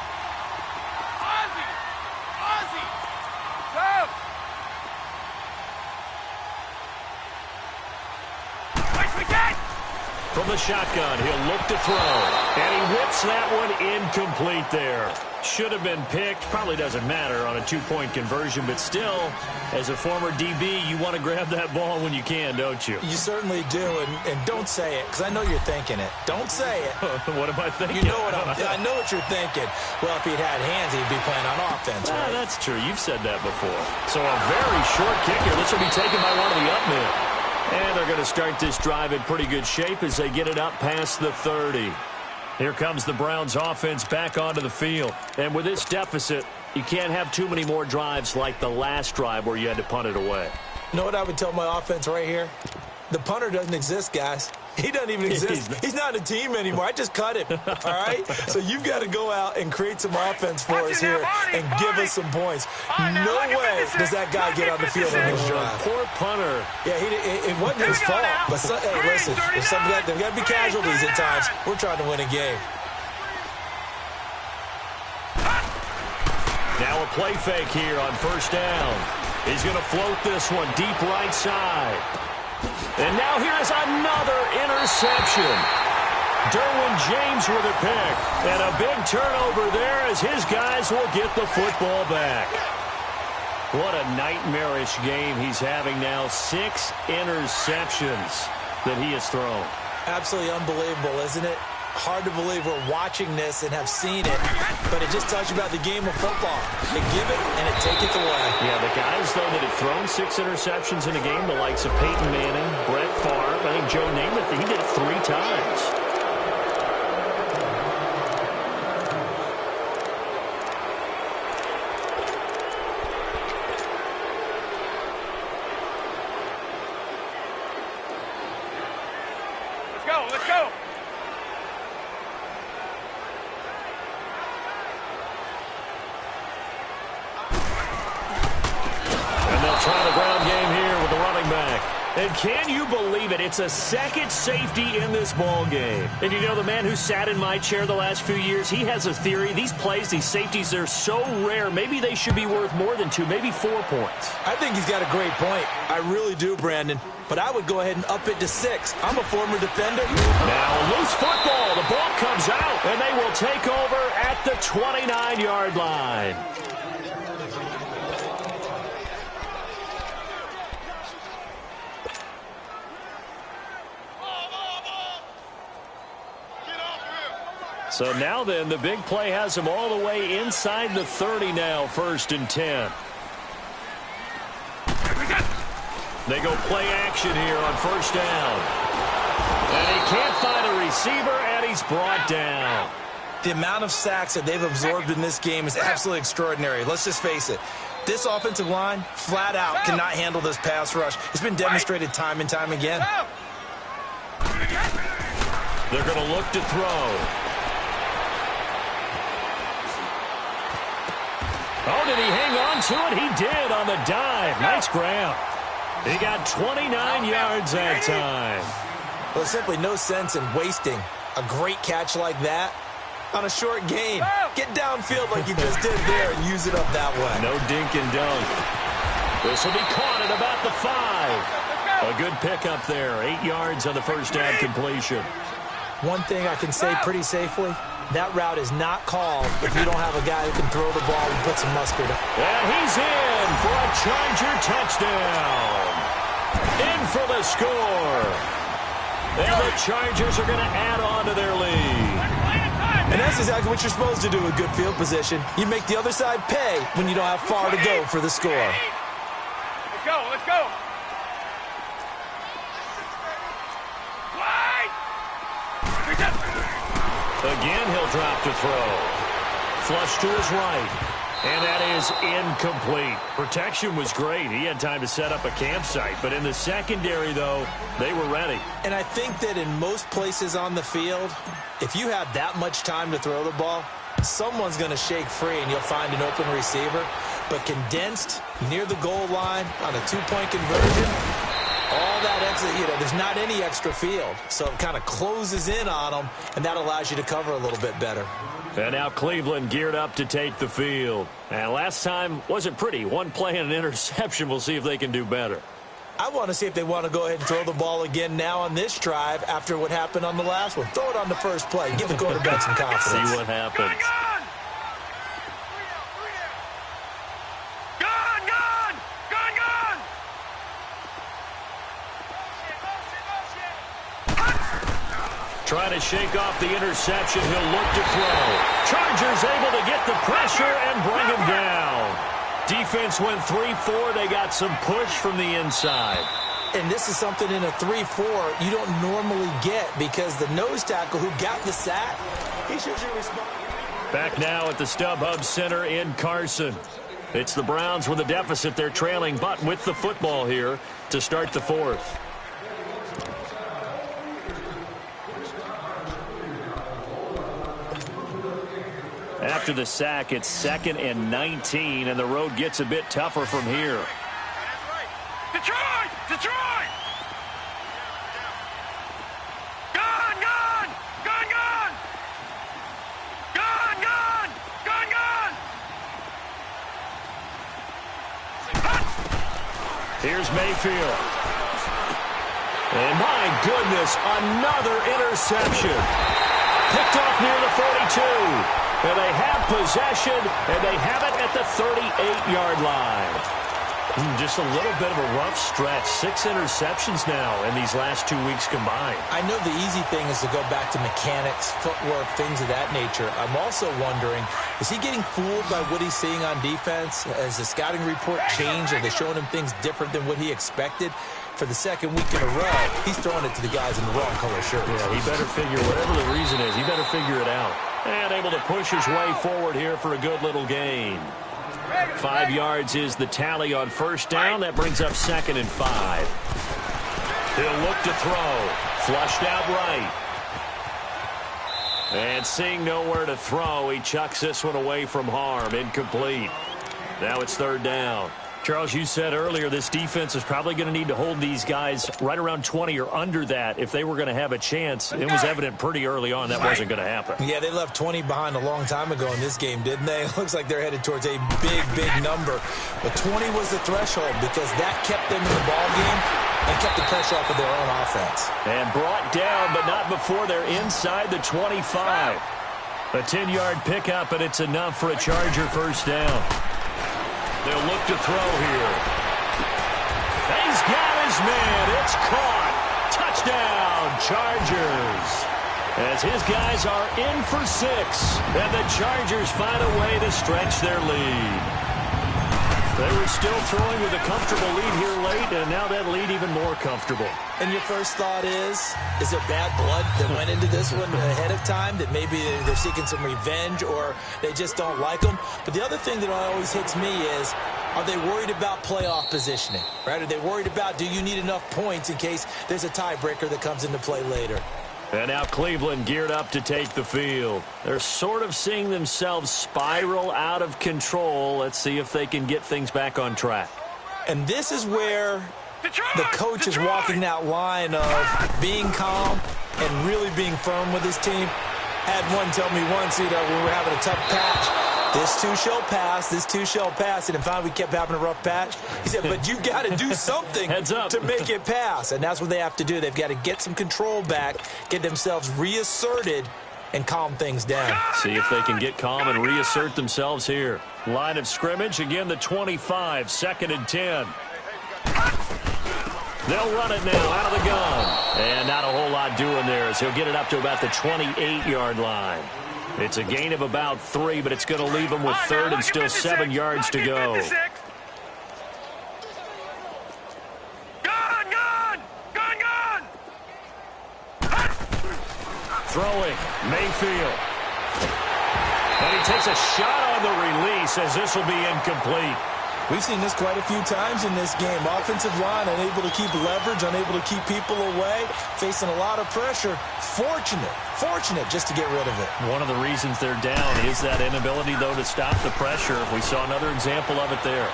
From the shotgun, he'll look to throw. And he whips that one incomplete there. Should have been picked. Probably doesn't matter on a 2-point conversion, but still, as a former DB, you want to grab that ball when you can, don't you? You certainly do, and don't say it, because I know you're thinking it. Don't say it. What am I thinking? You know what I know what you're thinking. Well, if he'd had hands, he'd be playing on offense, right? That's true. You've said that before. So a very short kicker. This will be taken by one of the up men. And they're going to start this drive in pretty good shape as they get it up past the 30. Here comes the Browns offense back onto the field. And with this deficit, you can't have too many more drives like the last drive where you had to punt it away. You know what I would tell my offense right here? The punter doesn't exist, guys. He doesn't even exist. He's not a team anymore. I just cut him, all right? So you've got to go out and create some offense for us here and give us some points. No way does that guy get on the field on this drive. Poor punter. Yeah, it wasn't his fault. But, hey, listen, there's got to be casualties at times. We're trying to win a game. Now a play fake here on first down. He's going to float this one deep right side. And now here's another interception. Derwin James with a pick. And a big turnover there as his guys will get the football back. What a nightmarish game he's having now. 6 interceptions that he has thrown. Absolutely unbelievable, isn't it? Hard to believe we're watching this and have seen it, but it just tells you about the game of football. They give it and it taketh away. Yeah, the guys, though, that have thrown 6 interceptions in a game, the likes of Peyton Manning, Brett Favre, I think Joe Namath, he did it 3 times. Let's go. And they'll try the ground game here with the running back. And can you believe it? It's a second safety in this ball game. And you know, the man who sat in my chair the last few years, he has a theory. These plays, these safeties, they're so rare. Maybe they should be worth more than 2, maybe 4 points. I think he's got a great point. I really do, Brandon. But I would go ahead and up it to 6. I'm a former defender. Now, loose football. The ball comes out, and they will take over at the 29-yard line. So now then, the big play has them all the way inside the 30 now, 1st and 10. They go play action here on 1st down. And he can't find a receiver, and he's brought down. The amount of sacks that they've absorbed in this game is absolutely extraordinary. Let's just face it. This offensive line, flat out, cannot handle this pass rush. It's been demonstrated time and time again. They're going to look to throw. Oh, did he hang on to it? He did on the dive. Nice grab. He got 29 yards that time. Well, there's simply no sense in wasting a great catch like that on a short gain. Get downfield like you just did there and use it up that way. No dink and dunk. This will be caught at about the 5. A good pickup there. 8 yards on the 1st down completion. One thing I can say pretty safely, that route is not called if you don't have a guy who can throw the ball and put some mustard on. And he's in for a Charger touchdown. In for the score. And the Chargers are going to add on to their lead. And that's exactly what you're supposed to do with good field position. You make the other side pay when you don't have far to go for the score. Let's go, let's go. Again, he'll drop to throw. Flush to his right. And that is incomplete. Protection was great. He had time to set up a campsite. But in the secondary, though, they were ready. And I think that in most places on the field, if you have that much time to throw the ball, someone's going to shake free and you'll find an open receiver. But condensed near the goal line on a 2-point conversion, all that extra, there's not any extra field. So it kind of closes in on them, and that allows you to cover a little bit better. And now Cleveland geared up to take the field. And last time wasn't pretty. One play and an interception. We'll see if they can do better. I want to see if they want to go ahead and throw the ball again now on this drive after what happened on the last one. Throw it on the first play. Give the quarterback some confidence. See what happens. Trying to shake off the interception. He'll look to throw. Chargers able to get the pressure and bring him down. Defense went 3-4. They got some push from the inside. And this is something in a 3-4 you don't normally get because the nose tackle who got the sack, he's usually responding. Back now at the StubHub Center in Carson. It's the Browns with a deficit. They're trailing, but with the football here to start the 4th. After the sack, it's 2nd and 19, and the road gets a bit tougher from here. Detroit! Detroit! Gone! Gone! Gone! Gone! Gone! Gone! Gone! Gone! Here's Mayfield. And my goodness, another interception. Picked off near the 42. And they have possession, and they have it at the 38-yard line. Just a little bit of a rough stretch. 6 interceptions now in these last 2 weeks combined. I know the easy thing is to go back to mechanics, footwork, things of that nature. I'm also wondering, is he getting fooled by what he's seeing on defense? Has the scouting report changed? Are they showing him things different than what he expected? For the 2nd week in a row, he's throwing it to the guys in the wrong color shirts. Yeah, he better figure, whatever the reason is, he better figure it out. And able to push his way forward here for a good little gain. 5 yards is the tally on 1st down. That brings up 2nd and 5. He'll look to throw. Flushed out right. And seeing nowhere to throw, he chucks this one away from harm. Incomplete. Now it's 3rd down. Charles, you said earlier this defense is probably going to need to hold these guys right around 20 or under that if they were going to have a chance. It was evident pretty early on that wasn't going to happen. Yeah, they left 20 behind a long time ago in this game, didn't they? It looks like they're headed towards a big, big number. But 20 was the threshold because that kept them in the ball game and kept the pressure off of their own offense. And brought down, but not before they're inside the 25. A 10-yard pickup, and it's enough for a Charger 1st down. They'll look to throw here. He's got his man. It's caught. Touchdown, Chargers. as his guys are in for 6. And the Chargers find a way to stretch their lead. They were still throwing with a comfortable lead here late, and now that lead even more comfortable. And your first thought is there bad blood that went into this one ahead of time, that maybe they're seeking some revenge or they just don't like them? But the other thing that always hits me is, are they worried about playoff positioning? Right? Are they worried about, do you need enough points in case there's a tiebreaker that comes into play later? And now Cleveland geared up to take the field. They're sort of seeing themselves spiral out of control. Let's see if they can get things back on track. And this is where the coach is walking that line of being calm and really being firm with his team. Had one tell me once, when we were having a tough patch, this too shall pass, this too shall pass. And finally we kept having a rough patch. He said, but you got to do something to make it pass. And that's what they have to do. They've got to get some control back, get themselves reasserted, and calm things down. See if they can get calm and reassert themselves here. Line of scrimmage, again the 25, 2nd and 10. They'll run it now out of the gun. And not a whole lot doing there as he'll get it up to about the 28-yard line. It's a gain of about 3, but it's going to leave him with 3rd and still 7 yards to go. Gun! Throwing, Mayfield. And he takes a shot on the release as this will be incomplete. We've seen this quite a few times in this game. Offensive line unable to keep leverage, unable to keep people away, facing a lot of pressure. Fortunate just to get rid of it. One of the reasons they're down is that inability, though, to stop the pressure. We saw another example of it there.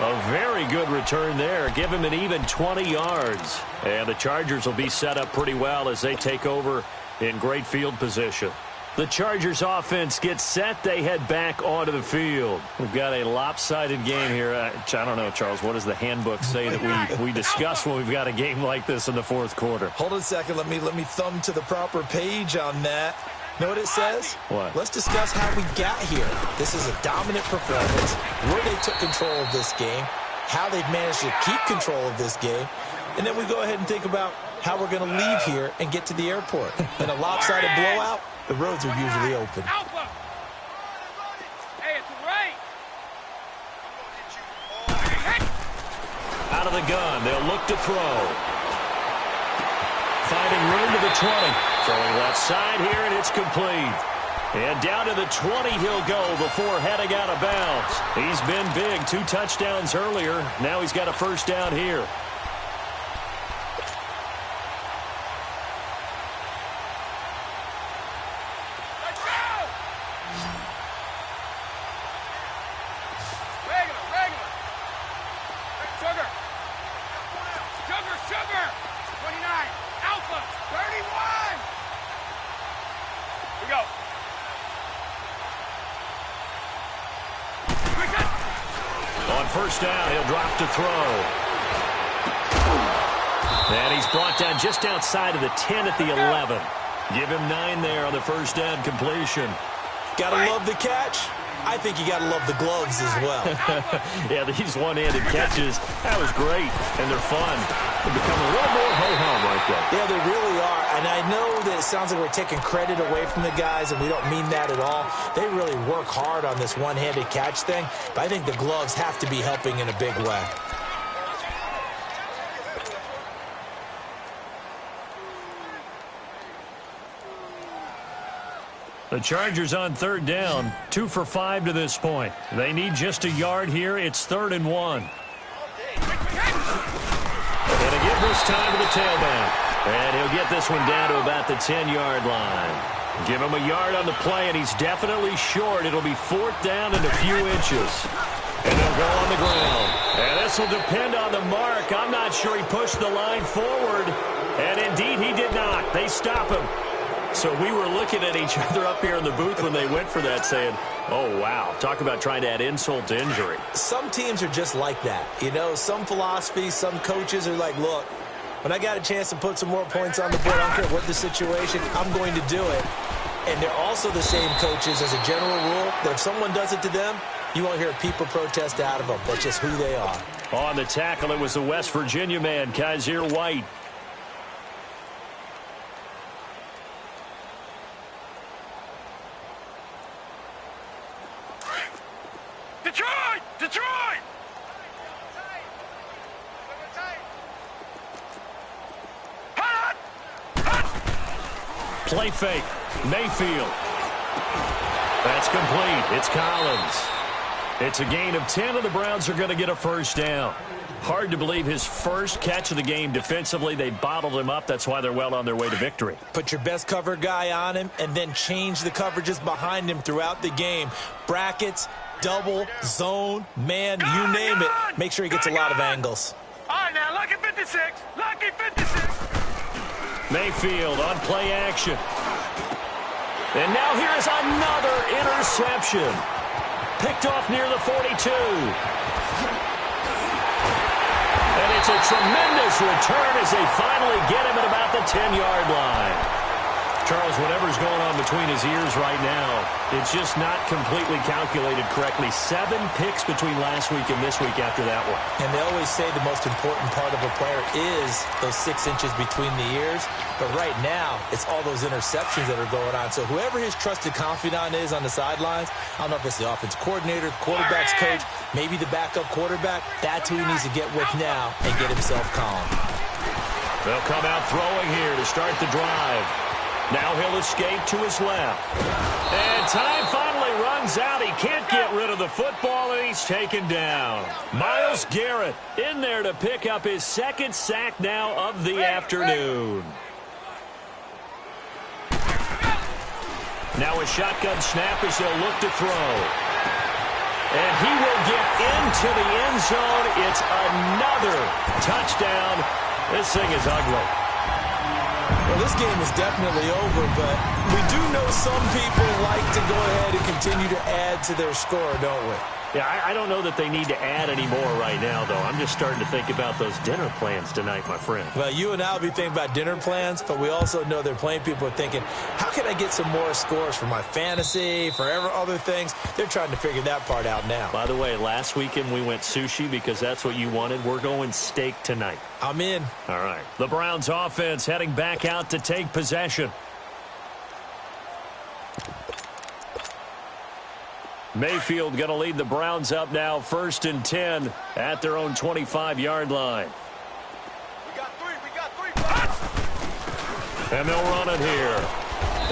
A very good return there. Give him an even 20 yards. And the Chargers will be set up pretty well as they take over in great field position. The Chargers offense gets set. They head back onto the field. We've got a lopsided game here. I don't know, Charles, what does the handbook say that we discuss when we've got a game like this in the fourth quarter? Hold on a second. Let me thumb to the proper page on that. Know what it says? What? Let's discuss how we got here. This is a dominant performance, where they took control of this game, how they've managed to keep control of this game, and then we go ahead and think about how we're going to leave here and get to the airport. In a lopsided blowout, the roads are usually open. Alpha! Hey, it's right! Out of the gun, they'll look to throw. Finding room to the 20. Throwing left side here, and it's complete. And down to the 20 he'll go before heading out of bounds. He's been big. 2 touchdowns earlier. Now he's got a first down here. Sugar! 29! Alpha! 31! We go. On first down, he'll drop to throw. And he's brought down just outside of the 10 at the 11. Give him 9 there on the first down completion. Gotta love the catch. I think you gotta love the gloves as well. Yeah, these one-handed catches, that was great, and they're fun. They become a little more ho-hum right there. Yeah, they really are, and I know that it sounds like we're taking credit away from the guys, and we don't mean that at all. They really work hard on this one-handed catch thing, but I think the gloves have to be helping in a big way. The Chargers on third down, 2 for 5 to this point. They need just a yard here. It's 3rd and 1. And again this time to the tailback. And he'll get this one down to about the 10-yard line. Give him a yard on the play, and he's definitely short. It'll be 4th down and a few inches. And they'll go on the ground. And this will depend on the mark. I'm not sure he pushed the line forward. And indeed, he did not. They stop him. So we were looking at each other up here in the booth when they went for that, saying, oh, wow, talk about trying to add insult to injury. Some teams are just like that. You know, some philosophies, some coaches are like, look, when I got a chance to put some more points on the board, I don't care what the situation, I'm going to do it. And they're also the same coaches as a general rule that if someone does it to them, You won't hear a peep or protest out of them. That's just who they are. On the tackle, it was the West Virginia man, Kaiser White. Detroit! Detroit! Play fake. Mayfield. That's complete. It's Collins. It's a gain of 10, and the Browns are going to get a first down. Hard to believe his first catch of the game defensively. They bottled him up. That's why they're well on their way to victory. Put your best cover guy on him and then change the coverages behind him throughout the game. Brackets, double, zone, man, you name it. Make sure he gets a lot of angles. All right, now, lucky 56. Lucky 56. Mayfield on play action. And now here's another interception. Picked off near the 42. And it's a tremendous return as they finally get him at about the 10-yard line. Charles, whatever's going on between his ears right now, it's just not completely calculated correctly. 7 picks between last week and this week after that one. And they always say the most important part of a player is those 6 inches between the ears. But right now, it's all those interceptions that are going on. So whoever his trusted confidant is on the sidelines, I don't know if it's the offense coordinator, the quarterback's coach, maybe the backup quarterback, that's who he needs to get with now and get himself calm. They'll come out throwing here to start the drive. Now he'll escape to his left. And time finally runs out. He can't get rid of the football, and he's taken down. Myles Garrett in there to pick up his second sack now of the afternoon. Now a shotgun snap as they'll look to throw. And he will get into the end zone. It's another touchdown. This thing is ugly. Well, this game is definitely over, but we do know some people like to go ahead and continue to add to their score, don't we? Yeah, I don't know that they need to add any more right now, though. I'm just starting to think about those dinner plans tonight, my friend. Well, you and I will be thinking about dinner plans, but we also know they're playing people are thinking, how can I get some more scores for my fantasy, for other things? They're trying to figure that part out now. By the way, last weekend we went sushi because that's what you wanted. We're going steak tonight. I'm in. All right. The Browns offense heading back out to take possession. Mayfield going to lead the Browns up now, 1st and 10 at their own 25-yard line. We got three. And they'll run it here.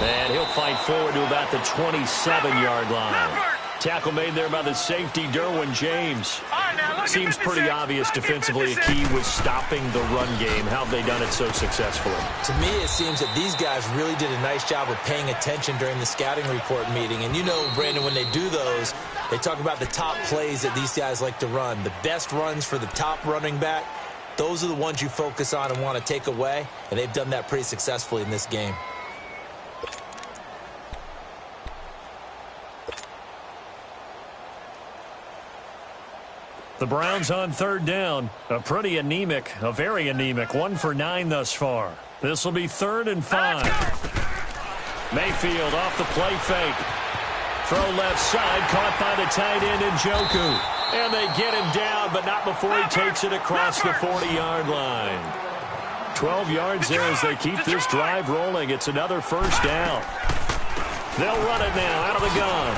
And he'll fight forward to about the 27-yard line. Tackle made there by the safety, Derwin James. Seems pretty obvious defensively a key was stopping the run game. How have they done it so successfully? To me, it seems that these guys really did a nice job of paying attention during the scouting report meeting. And you know, Brandon, when they do those, they talk about the top plays that these guys like to run. The best runs for the top running back, those are the ones you focus on and want to take away. And they've done that pretty successfully in this game. The Browns on 3rd down. A very anemic 1 for 9 thus far. This will be 3rd and 5. Mayfield off the play fake. Throw left side, caught by the tight end Njoku. And they get him down, but not before he takes it across the 40-yard line. 12 yards there as they keep this drive rolling. It's another first down. They'll run it now out of the gun.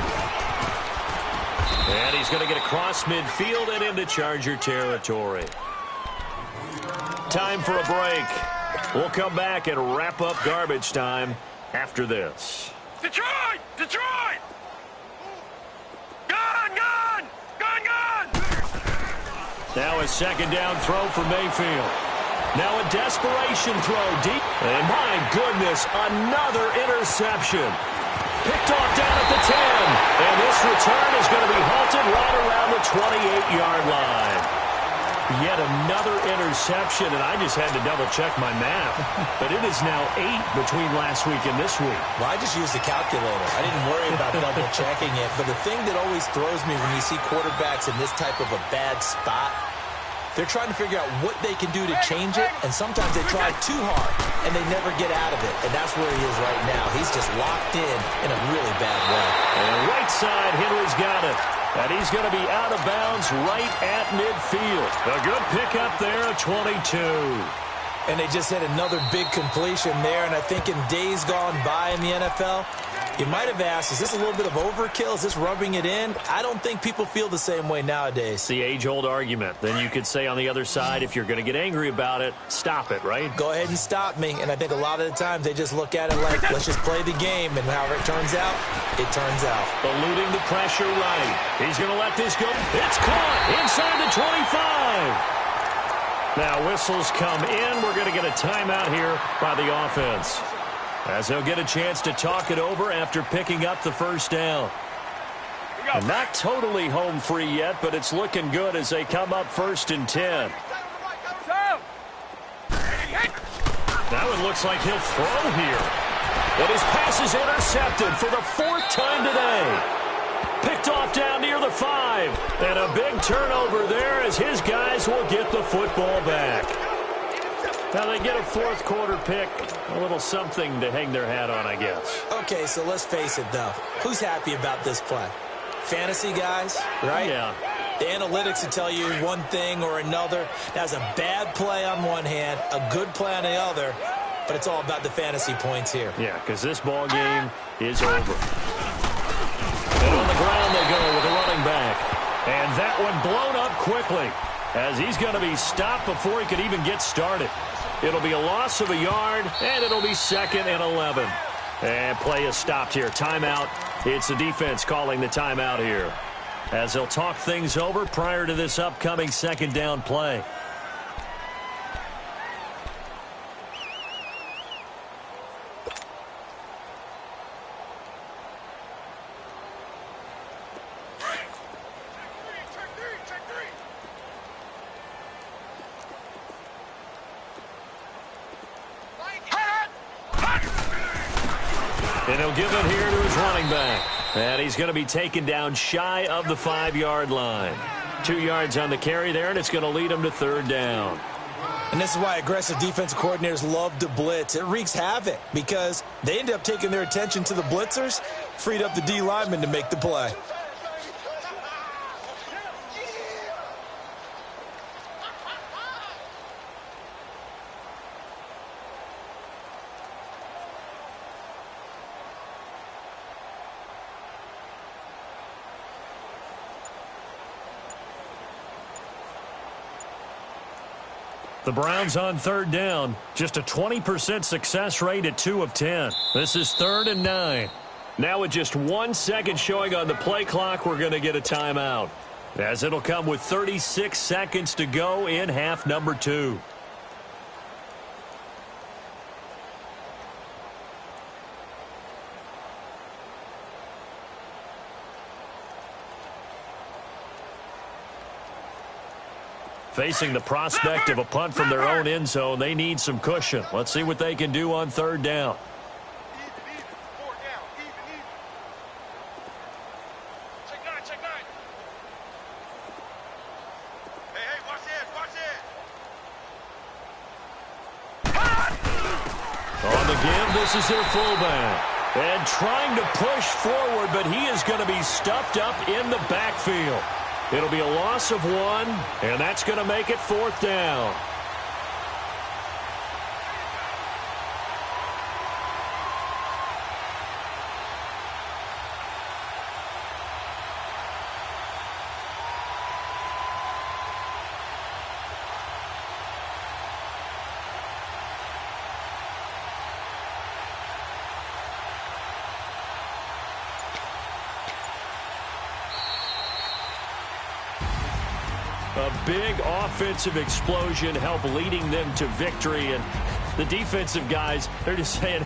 And he's going to get across midfield and into Charger territory. Time for a break. We'll come back and wrap up garbage time after this. Detroit! Detroit! Gun! Now a 2nd down throw for Mayfield. Now a desperation throw deep. And my goodness, another interception. Picked off down at the 10. And this return is going to be halted right around the 28-yard line. Yet another interception, and I just had to double-check my math. But it is now 8 between last week and this week. Well, I just used the calculator. I didn't worry about double-checking it. But the thing that always throws me when you see quarterbacks in this type of a bad spot, They're trying to figure out what they can do to change it, and sometimes they try too hard, and they never get out of it. And that's where he is right now. He's just locked in a really bad way. And right side, Henry's got it. And he's going to be out of bounds right at midfield. A good pickup there, a 22. And they just hit another big completion there. And I think in days gone by in the NFL, you might have asked, is this a little bit of overkill? Is this rubbing it in? I don't think people feel the same way nowadays. It's the age-old argument. Then you could say on the other side, if you're going to get angry about it, stop it, right? Go ahead and stop me. And I think a lot of the times they just look at it like, let's just play the game. And however it turns out, it turns out. Eluding the pressure right. He's going to let this go. It's caught inside the 25. Now whistles come in. We're going to get a timeout here by the offense, as they'll get a chance to talk it over after picking up the first down. And not totally home free yet, but it's looking good as they come up 1st and 10. That one looks like he'll throw here. But his pass is intercepted for the 4th time today. Picked off down near the 5. And a big turnover there as his guys will get the football back. Now they get a 4th quarter pick. A little something to hang their hat on, I guess. Okay, so let's face it, though. Who's happy about this play? Fantasy guys, right? Yeah. The analytics will tell you one thing or another. That's a bad play on one hand, a good play on the other, but it's all about the fantasy points here. Yeah, because this ball game is over. And on the ground they go with the running back. And that one blown up quickly, as he's going to be stopped before he could even get started. It'll be a loss of a yard, and it'll be 2nd and 11. And play is stopped here. Timeout. It's the defense calling the timeout here, as they'll talk things over prior to this upcoming 2nd down play. And he'll give it here to his running back. And he's going to be taken down shy of the 5-yard line. 2 yards on the carry there, and it's going to lead him to 3rd down. And this is why aggressive defensive coordinators love to blitz. It wreaks havoc because they end up taking their attention to the blitzers, freed up the D lineman to make the play. The Browns on 3rd down. Just a 20% success rate at 2 of 10. This is 3rd and 9. Now with just 1 second showing on the play clock, we're going to get a timeout, as it'll come with 36 seconds to go in half number 2. Facing the prospect of a punt from their own end zone, they need some cushion. Let's see what they can do on 3rd down. On the give, this is their fullback. And trying to push forward, but he is going to be stuffed up in the backfield. It'll be a loss of 1, and that's going to make it 4th down. A big offensive explosion helped leading them to victory. And the defensive guys, they're just saying,